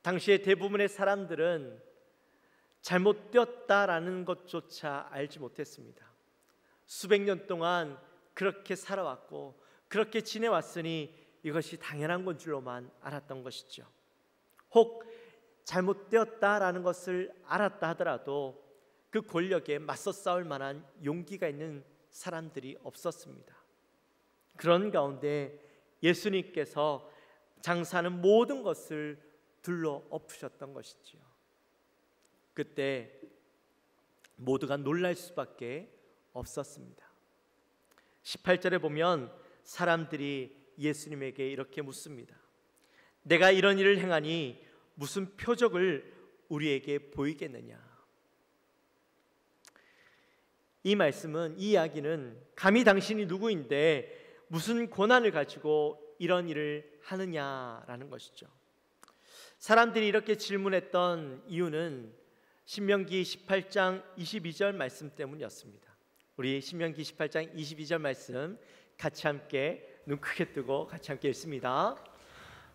당시에 대부분의 사람들은 잘못되었다라는 것조차 알지 못했습니다. 수백 년 동안 그렇게 살아왔고 그렇게 지내왔으니 이것이 당연한 건 줄로만 알았던 것이죠. 혹 잘못되었다라는 것을 알았다 하더라도 그 권력에 맞서 싸울 만한 용기가 있는 사람들이 없었습니다. 그런 가운데 예수님께서 장사하는 모든 것을 둘러 엎으셨던 것이지요. 그때 모두가 놀랄 수밖에 없었습니다. 18절에 보면 사람들이 예수님에게 이렇게 묻습니다. 내가 이런 일을 행하니 무슨 표적을 우리에게 보이겠느냐? 이 말씀은, 이 이야기는 감히 당신이 누구인데 무슨 권한을 가지고 이런 일을 하느냐라는 것이죠. 사람들이 이렇게 질문했던 이유는 신명기 18장 22절 말씀 때문이었습니다. 우리 신명기 18장 22절 말씀 같이 함께 눈 크게 뜨고 같이 함께 읽습니다.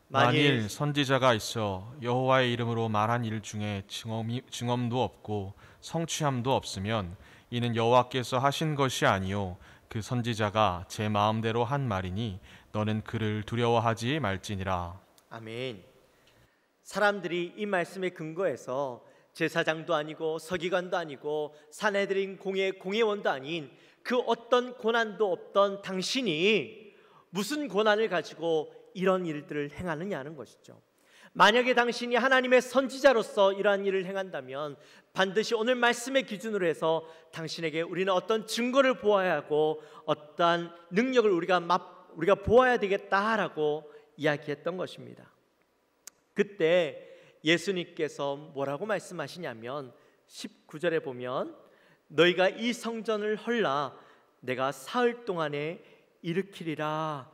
만일 선지자가 있어 여호와의 이름으로 말한 일 중에 증언도 없고 성취함도 없으면 이는 여호와께서 하신 것이 아니요 그 선지자가 제 마음대로 한 말이니 너는 그를 두려워하지 말지니라.
아멘. 사람들이 이 말씀에 근거해서 제사장도 아니고 서기관도 아니고 산헤드린 공회원도 아닌 그 어떤 고난도 없던 당신이 무슨 고난을 가지고 이런 일들을 행하느냐는 것이죠. 만약에 당신이 하나님의 선지자로서 이러한 일을 행한다면 반드시 오늘 말씀의 기준으로 해서 당신에게 우리는 어떤 증거를 보아야 하고 어떠한 능력을 우리가 보아야 되겠다라고 이야기했던 것입니다. 그때 예수님께서 뭐라고 말씀하시냐면 19절에 보면 너희가 이 성전을 헐라 내가 사흘 동안에 일으키리라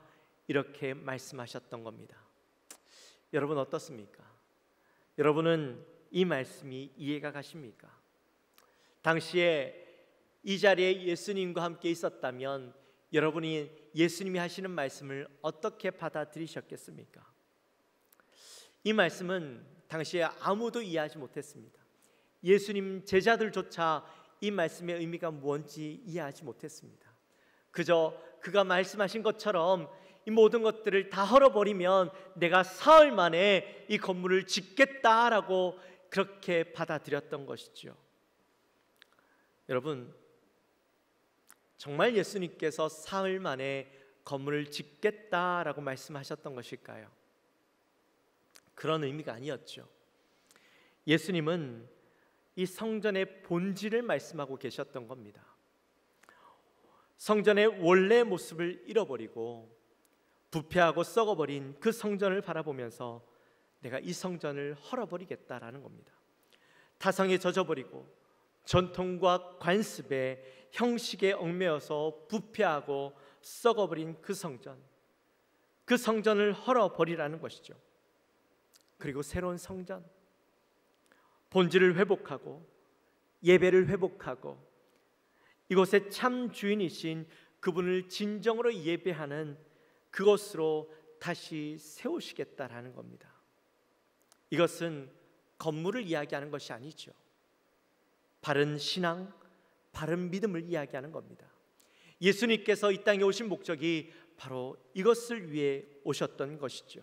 이렇게 말씀하셨던 겁니다. 여러분 어떻습니까? 여러분은 이 말씀이 이해가 가십니까? 당시에 이 자리에 예수님과 함께 있었다면 여러분이 예수님이 하시는 말씀을 어떻게 받아들이셨겠습니까? 이 말씀은 당시에 아무도 이해하지 못했습니다. 예수님 제자들조차 이 말씀의 의미가 뭔지 이해하지 못했습니다. 그저 그가 말씀하신 것처럼 이 모든 것들을 다 헐어버리면 내가 사흘 만에 이 건물을 짓겠다라고 그렇게 받아들였던 것이죠. 여러분 정말 예수님께서 사흘 만에 건물을 짓겠다라고 말씀하셨던 것일까요? 그런 의미가 아니었죠. 예수님은 이 성전의 본질을 말씀하고 계셨던 겁니다. 성전의 원래 모습을 잃어버리고 부패하고 썩어버린 그 성전을 바라보면서 내가 이 성전을 헐어버리겠다라는 겁니다. 타성에 젖어버리고 전통과 관습의 형식에 얽매여서 부패하고 썩어버린 그 성전을 헐어버리라는 것이죠. 그리고 새로운 성전, 본질을 회복하고 예배를 회복하고 이곳의 참 주인이신 그분을 진정으로 예배하는 그것으로 다시 세우시겠다라는 겁니다. 이것은 건물을 이야기하는 것이 아니죠. 바른 신앙, 바른 믿음을 이야기하는 겁니다. 예수님께서 이 땅에 오신 목적이 바로 이것을 위해 오셨던 것이죠.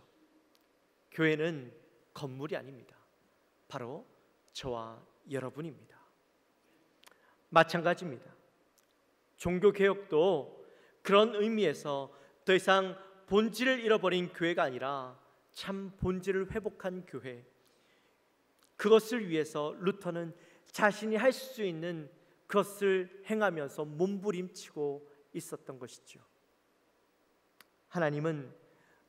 교회는 건물이 아닙니다. 바로 저와 여러분입니다. 마찬가지입니다. 종교개혁도 그런 의미에서 더 이상 본질을 잃어버린 교회가 아니라 참 본질을 회복한 교회, 그것을 위해서 루터는 자신이 할 수 있는 그것을 행하면서 몸부림치고 있었던 것이죠. 하나님은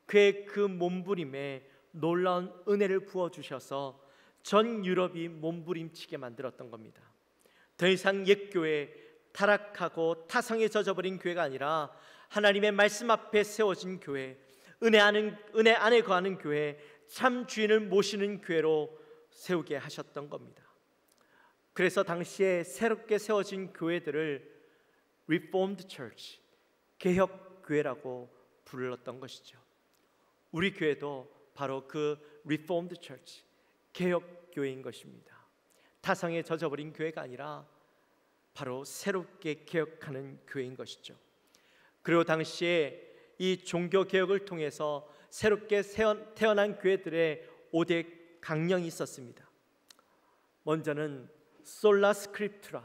그의 그 몸부림에 놀라운 은혜를 부어주셔서 전 유럽이 몸부림치게 만들었던 겁니다. 더 이상 옛교회, 타락하고 타성에 젖어버린 교회가 아니라 하나님의 말씀 앞에 세워진 교회, 은혜 안에 거하는 교회, 참 주인을 모시는 교회로 세우게 하셨던 겁니다. 그래서 당시에 새롭게 세워진 교회들을 Reformed Church, 개혁교회라고 불렀던 것이죠. 우리 교회도 바로 그 Reformed Church, 개혁교회인 것입니다. 타성에 젖어버린 교회가 아니라 바로 새롭게 개혁하는 교회인 것이죠. 그리고 당시에 이 종교개혁을 통해서 새롭게 태어난 교회들의 5대 강령이 있었습니다. 먼저는 솔라 스크립투라,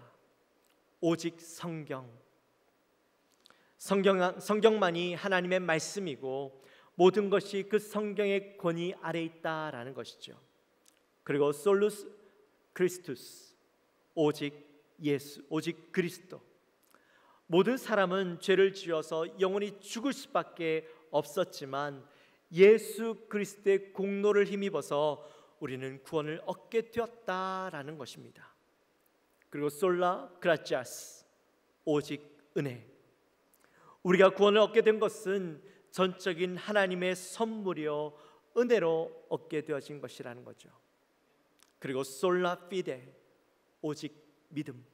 오직 성경만이 하나님의 말씀이고 모든 것이 그 성경의 권위 아래 있다라는 것이죠. 그리고 솔루스 크리스투스, 오직 예수, 오직 그리스도. 모든 사람은 죄를 지어서 영원히 죽을 수밖에 없었지만 예수 그리스도의 공로를 힘입어서 우리는 구원을 얻게 되었다라는 것입니다. 그리고 솔라 그라치아스, 오직 은혜. 우리가 구원을 얻게 된 것은 전적인 하나님의 선물이요 은혜로 얻게 되어진 것이라는 거죠. 그리고 솔라 피데, 오직 믿음.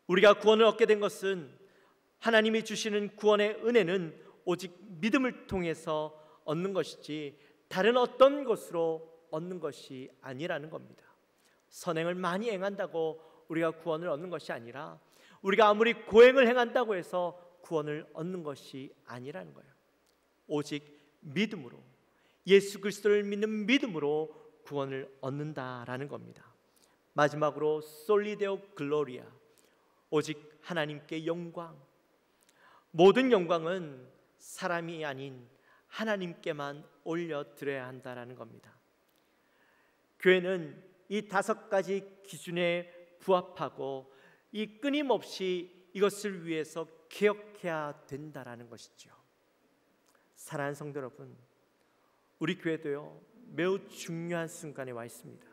우리가 구원을 얻게 된 것은 하나님이 주시는 구원의 은혜는 오직 믿음을 통해서 얻는 것이지 다른 어떤 것으로 얻는 것이 아니라는 겁니다. 선행을 많이 행한다고 우리가 구원을 얻는 것이 아니라 우리가 아무리 고행을 행한다고 해서 구원을 얻는 것이 아니라는 거예요. 오직 믿음으로, 예수 그리스도를 믿는 믿음으로 구원을 얻는다라는 겁니다. 마지막으로 솔리데오 글로리아, 오직 하나님께 영광. 모든 영광은 사람이 아닌 하나님께만 올려드려야 한다라는 겁니다. 교회는 이 5가지 기준에 부합하고 이 끊임없이 이것을 위해서 개혁해야 된다라는 것이죠. 사랑하는 성도 여러분, 우리 교회도요 매우 중요한 순간에 와 있습니다.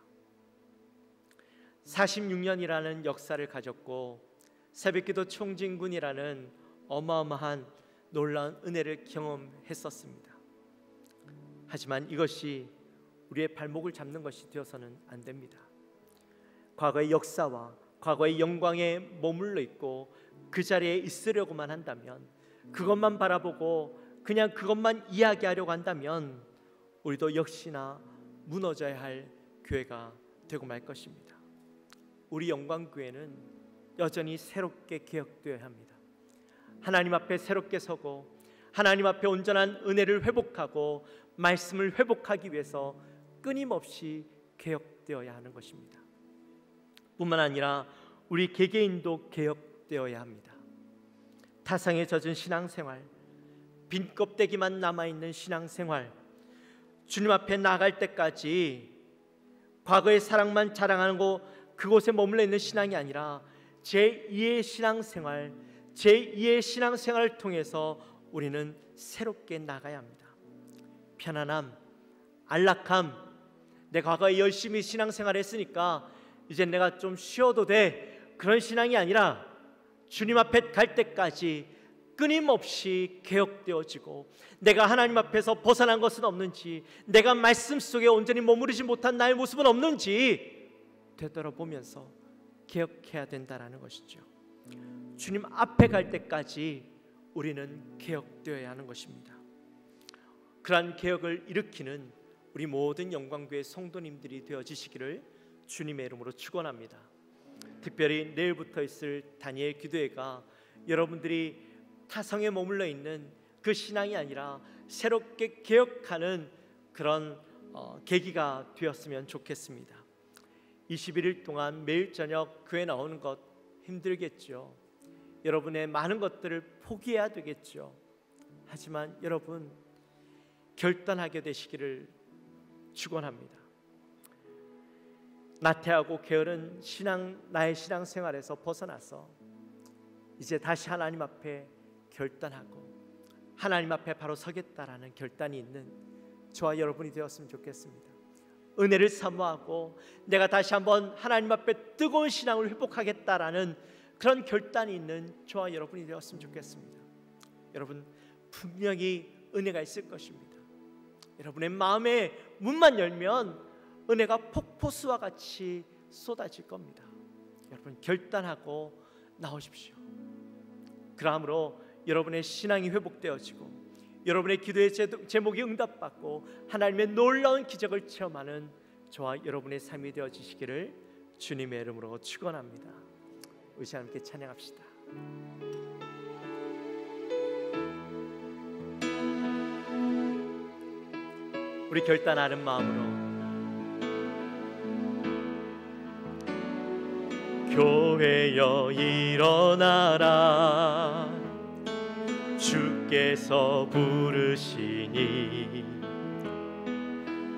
46년이라는 역사를 가졌고 새벽기도 총진군이라는 어마어마한 놀라운 은혜를 경험했었습니다. 하지만 이것이 우리의 발목을 잡는 것이 되어서는 안 됩니다. 과거의 역사와 과거의 영광에 머물러 있고 그 자리에 있으려고만 한다면, 그것만 바라보고 그냥 그것만 이야기하려고 한다면 우리도 역시나 무너져야 할 교회가 되고 말 것입니다. 우리 영광교회는 여전히 새롭게 개혁되어야 합니다. 하나님 앞에 새롭게 서고 하나님 앞에 온전한 은혜를 회복하고 말씀을 회복하기 위해서 끊임없이 개혁되어야 하는 것입니다. 뿐만 아니라 우리 개개인도 개혁되어야 합니다. 타성에 젖은 신앙생활, 빈 껍데기만 남아있는 신앙생활, 주님 앞에 나갈 때까지 과거의 사랑만 자랑하고 그곳에 머물러 있는 신앙이 아니라 제2의 신앙생활, 제2의 신앙생활을 통해서 우리는 새롭게 나가야 합니다. 편안함, 안락함, 내 과거에 열심히 신앙생활을 했으니까 이제 내가 좀 쉬어도 돼, 그런 신앙이 아니라 주님 앞에 갈 때까지 끊임없이 개혁되어지고 내가 하나님 앞에서 벗어난 것은 없는지, 내가 말씀 속에 온전히 머무르지 못한 나의 모습은 없는지 되돌아보면서 개혁해야 된다는 것이죠. 주님 앞에 갈 때까지 우리는 개혁되어야 하는 것입니다. 그러한 개혁을 일으키는 우리 모든 영광교회 성도님들이 되어지시기를 주님의 이름으로 축원합니다. 특별히 내일부터 있을 다니엘 기도회가 여러분들이 타성에 머물러 있는 그 신앙이 아니라 새롭게 개혁하는 그런 계기가 되었으면 좋겠습니다. 21일 동안 매일 저녁 교회 나오는 것 힘들겠죠. 여러분의 많은 것들을 포기해야 되겠죠. 하지만 여러분 결단하게 되시기를 축원합니다. 나태하고 게으른 나의 신앙생활에서 벗어나서 이제 다시 하나님 앞에 결단하고 하나님 앞에 바로 서겠다라는 결단이 있는 저와 여러분이 되었으면 좋겠습니다. 은혜를 사모하고 내가 다시 한번 하나님 앞에 뜨거운 신앙을 회복하겠다라는 그런 결단이 있는 저와 여러분이 되었으면 좋겠습니다. 여러분 분명히 은혜가 있을 것입니다. 여러분의 마음의 문만 열면 은혜가 폭포수와 같이 쏟아질 겁니다. 여러분 결단하고 나오십시오. 그러므로 여러분의 신앙이 회복되어지고 여러분의 기도의 제목이 응답받고 하나님의 놀라운 기적을 체험하는 저와 여러분의 삶이 되어지시기를 주님의 이름으로 축원합니다. 우리 함께 찬양합시다. 우리 결단하는 마음으로 교회여 일어나라, 주께서 부르시니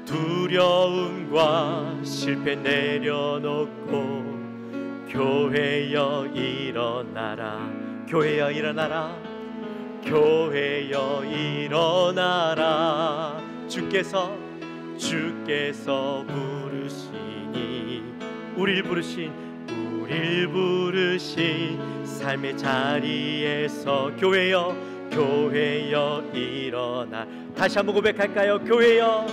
두려움과 실패 내려놓고 교회여 일어나라, 교회여 일어나라, 교회여 일어나라, 주께서 부르시니 우릴 부르신 삶의 자리에서 교회여 일어나. 다시 한번 고백할까요? 교회여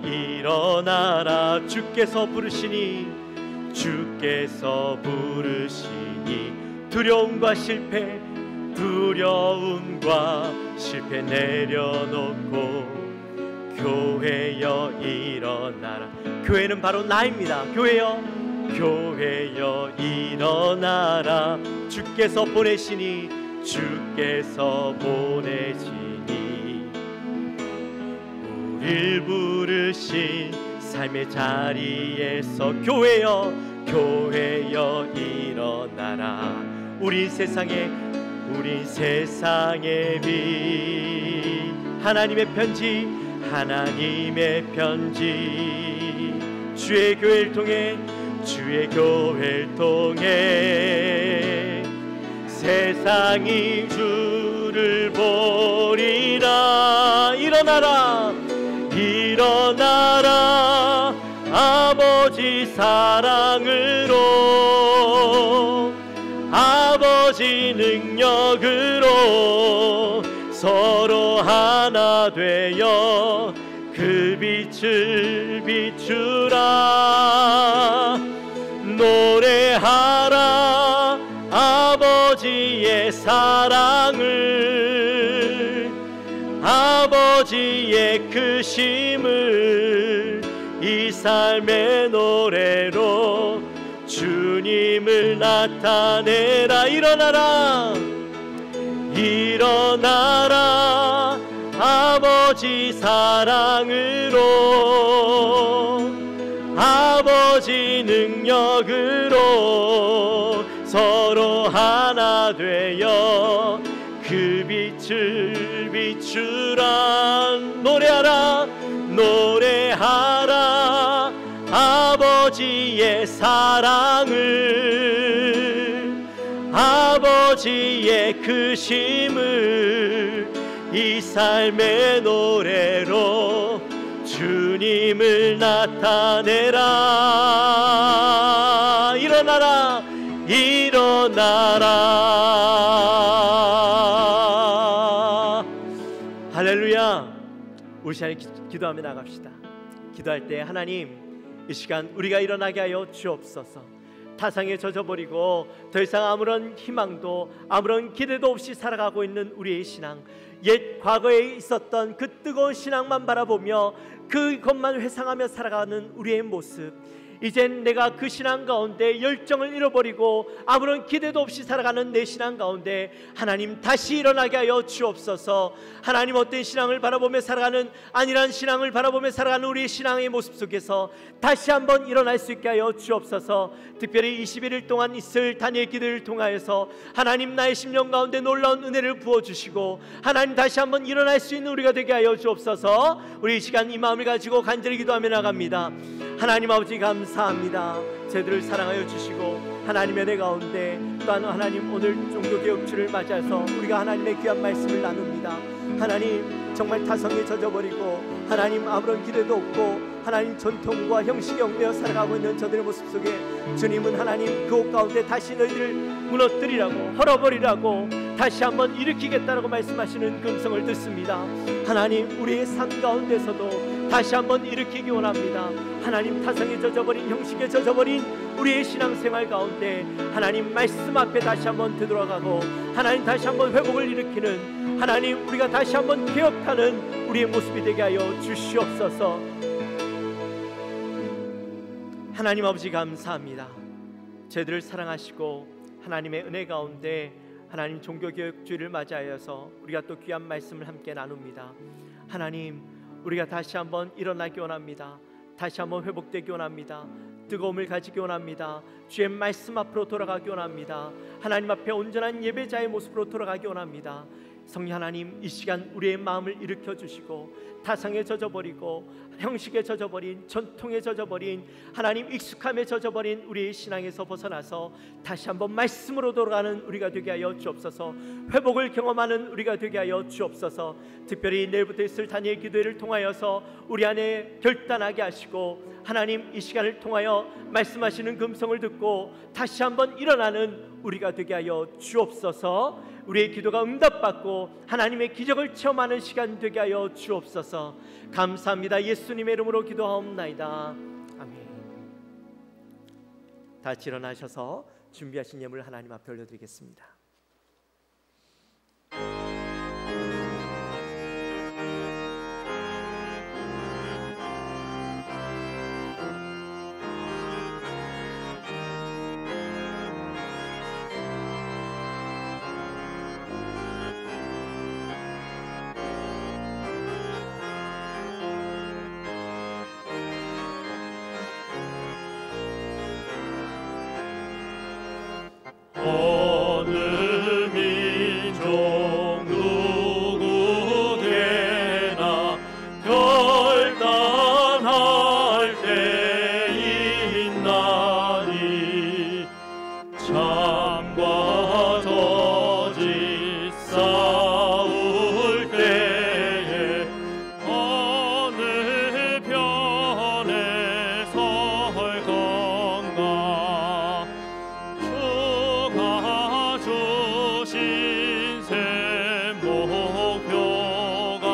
일어나라, 주께서 부르시니 두려움과 실패 내려놓고 교회여 일어나라. 교회는 바로 나입니다. 교회여 일어나라, 주께서 보내시니 우릴 부르신 삶의 자리에서 교회여 일어나라. 우린 세상의 빛, 하나님의 편지, 주의 교회를 통해 세상이 주를 보리라. 일어나라 아버지 사랑으로, 아버지 능력으로 서로 하나 되어 그 빛을 비추라. 노래하라 아버지의 사랑을, 아버지의 크심을 이 삶의 노래로 주님을 나타내라. 일어나라 아버지 사랑으로, 아버지 능력으로 서로 하나 되어 그 그 빛을 비추라. 노래하라 노래하라 아버지의 사랑을, 아버지의 크심을 이 삶의 노래로 주님을 나타내라. 일어나라 일어나라. 할렐루야. 우리 시간에 기도하며 나갑시다. 기도할 때 하나님, 이 시간 우리가 일어나게 하여 주옵소서. 타상에 젖어버리고 더 이상 아무런 희망도 아무런 기대도 없이 살아가고 있는 우리의 신앙, 옛 과거에 있었던 그 뜨거운 신앙만 바라보며 그것만 회상하며 살아가는 우리의 모습, 이젠 내가 그 신앙 가운데 열정을 잃어버리고 아무런 기대도 없이 살아가는 내 신앙 가운데 하나님 다시 일어나게 하여 주옵소서. 하나님, 어떤 신앙을 바라보며 살아가는, 안일한 신앙을 바라보며 살아가는 우리의 신앙의 모습 속에서 다시 한번 일어날 수 있게 하여 주옵소서. 특별히 21일 동안 있을 단위의 기도를 통하여서 하나님, 나의 심령 가운데 놀라운 은혜를 부어주시고 하나님 다시 한번 일어날 수 있는 우리가 되게 하여 주옵소서. 우리 이 시간 이 마음을 가지고 간절히 기도하며 나갑니다. 하나님 아버지, 감사합니다. 저희들을 사랑하여 주시고 하나님의 은혜 가운데 또한 하나님, 오늘 종교개혁주를 맞아서 우리가 하나님의 귀한 말씀을 나눕니다. 하나님, 정말 타성에 젖어버리고 하나님 아무런 기대도 없고 하나님 전통과 형식에 얽매여 살아가고 있는 저들의 모습 속에 주님은 하나님 그곳 가운데 다시 너희들을 무너뜨리라고, 헐어버리라고, 다시 한번 일으키겠다라고 말씀하시는 그 음성을 듣습니다. 하나님, 우리의 삶 가운데서도 다시 한번 일으키기 원합니다. 하나님, 타성에 젖어버린, 형식에 젖어버린 우리의 신앙생활 가운데 하나님 말씀 앞에 다시 한번 되돌아가고 하나님 다시 한번 회복을 일으키는, 하나님 우리가 다시 한번 개혁하는 우리의 모습이 되게 하여 주시옵소서. 하나님 아버지, 감사합니다. 저희들을 사랑하시고 하나님의 은혜 가운데 하나님 종교개혁주의를 맞이하여서 우리가 또 귀한 말씀을 함께 나눕니다. 하나님, 우리가 다시 한번 일어나기 원합니다. 다시 한번 회복되기 원합니다. 뜨거움을 가지기 원합니다. 주의 말씀 앞으로 돌아가기 원합니다. 하나님 앞에 온전한 예배자의 모습으로 돌아가기 원합니다. 성령 하나님, 이 시간 우리의 마음을 일으켜 주시고 타성에 젖어버리고 형식에 젖어버린, 전통에 젖어버린, 하나님 익숙함에 젖어버린 우리의 신앙에서 벗어나서 다시 한번 말씀으로 돌아가는 우리가 되게 하여 주옵소서. 회복을 경험하는 우리가 되게 하여 주옵소서. 특별히 내일부터 있을 단위의 기도회를 통하여서 우리 안에 결단하게 하시고 하나님, 이 시간을 통하여 말씀하시는 음성을 듣고 다시 한번 일어나는 우리가 되게 하여 주옵소서. 우리의 기도가 응답받고 하나님의 기적을 체험하는 시간 되게 하여 주옵소서. 감사합니다. 예수님의 이름으로 기도하옵나이다. 아멘. 다 같이 일어나셔서 준비하신 예물 하나님 앞에 올려드리겠습니다.
어느 민족 누구게나 결단할 때 있나니 참과 저짓 싸울 때에 어느 편에 설 건가. 주가 주신 새 목표가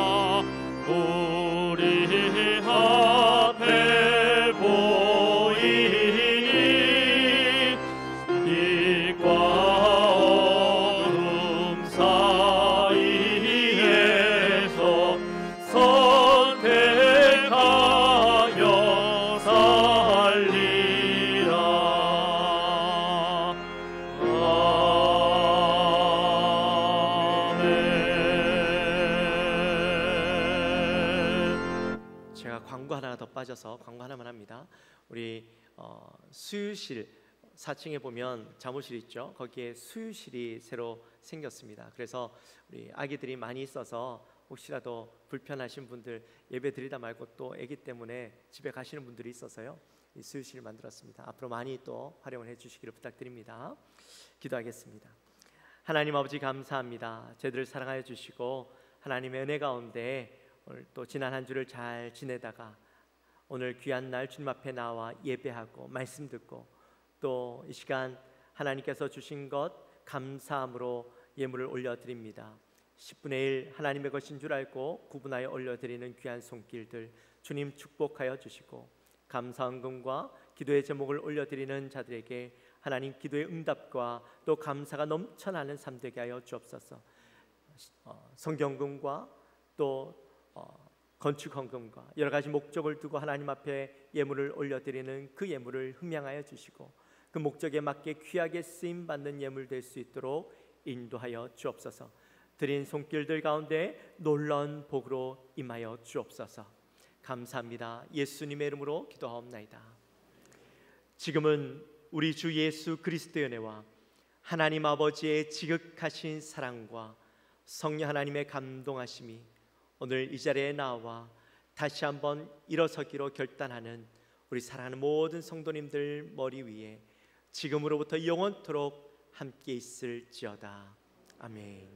우리 앞에 보이니 빛과 어둠 사이에서 선택하여 살리라.
제가 광고 하나 더 빠져서 광고 하나만 합니다. 우리 수유실 4층에 보면 잠옷실 있죠. 거기에 수유실이 새로 생겼습니다. 그래서 우리 아기들이 많이 있어서 혹시라도 불편하신 분들 예배 드리다 말고 또 아기 때문에 집에 가시는 분들이 있어서요, 이 수유실을 만들었습니다. 앞으로 많이 또 활용을 해주시기를 부탁드립니다. 기도하겠습니다. 하나님 아버지 감사합니다. 저희들을 사랑하여 주시고 하나님의 은혜 가운데 오늘 또 지난 한 주를 잘 지내다가 오늘 귀한 날 주님 앞에 나와 예배하고 말씀 듣고 또 이 시간 하나님께서 주신 것 감사함으로 예물을 올려드립니다. 10분의 1 하나님의 것인 줄 알고 구분하여 올려드리는 귀한 손길들 주님 축복하여 주시고, 감사 헌금과 기도의 제목을 올려드리는 자들에게 하나님 기도의 응답과 또 감사가 넘쳐나는 삶 되게 하여 주옵소서. 성경금과 또 건축 헌금과 여러 가지 목적을 두고 하나님 앞에 예물을 올려드리는 그 예물을 흠양하여 주시고 그 목적에 맞게 귀하게 쓰임 받는 예물 될 수 있도록 인도하여 주옵소서. 드린 손길들 가운데 놀라운 복으로 임하여 주옵소서. 감사합니다. 예수님의 이름으로 기도하옵나이다. 지금은 우리 주 예수 그리스도의 은혜와 하나님 아버지의 지극하신 사랑과 성령 하나님의 감동하심이 오늘 이 자리에 나와 다시 한번 일어서기로 결단하는 우리 사랑하는 모든 성도님들 머리 위에 지금으로부터 영원토록 함께 있을지어다. 아멘.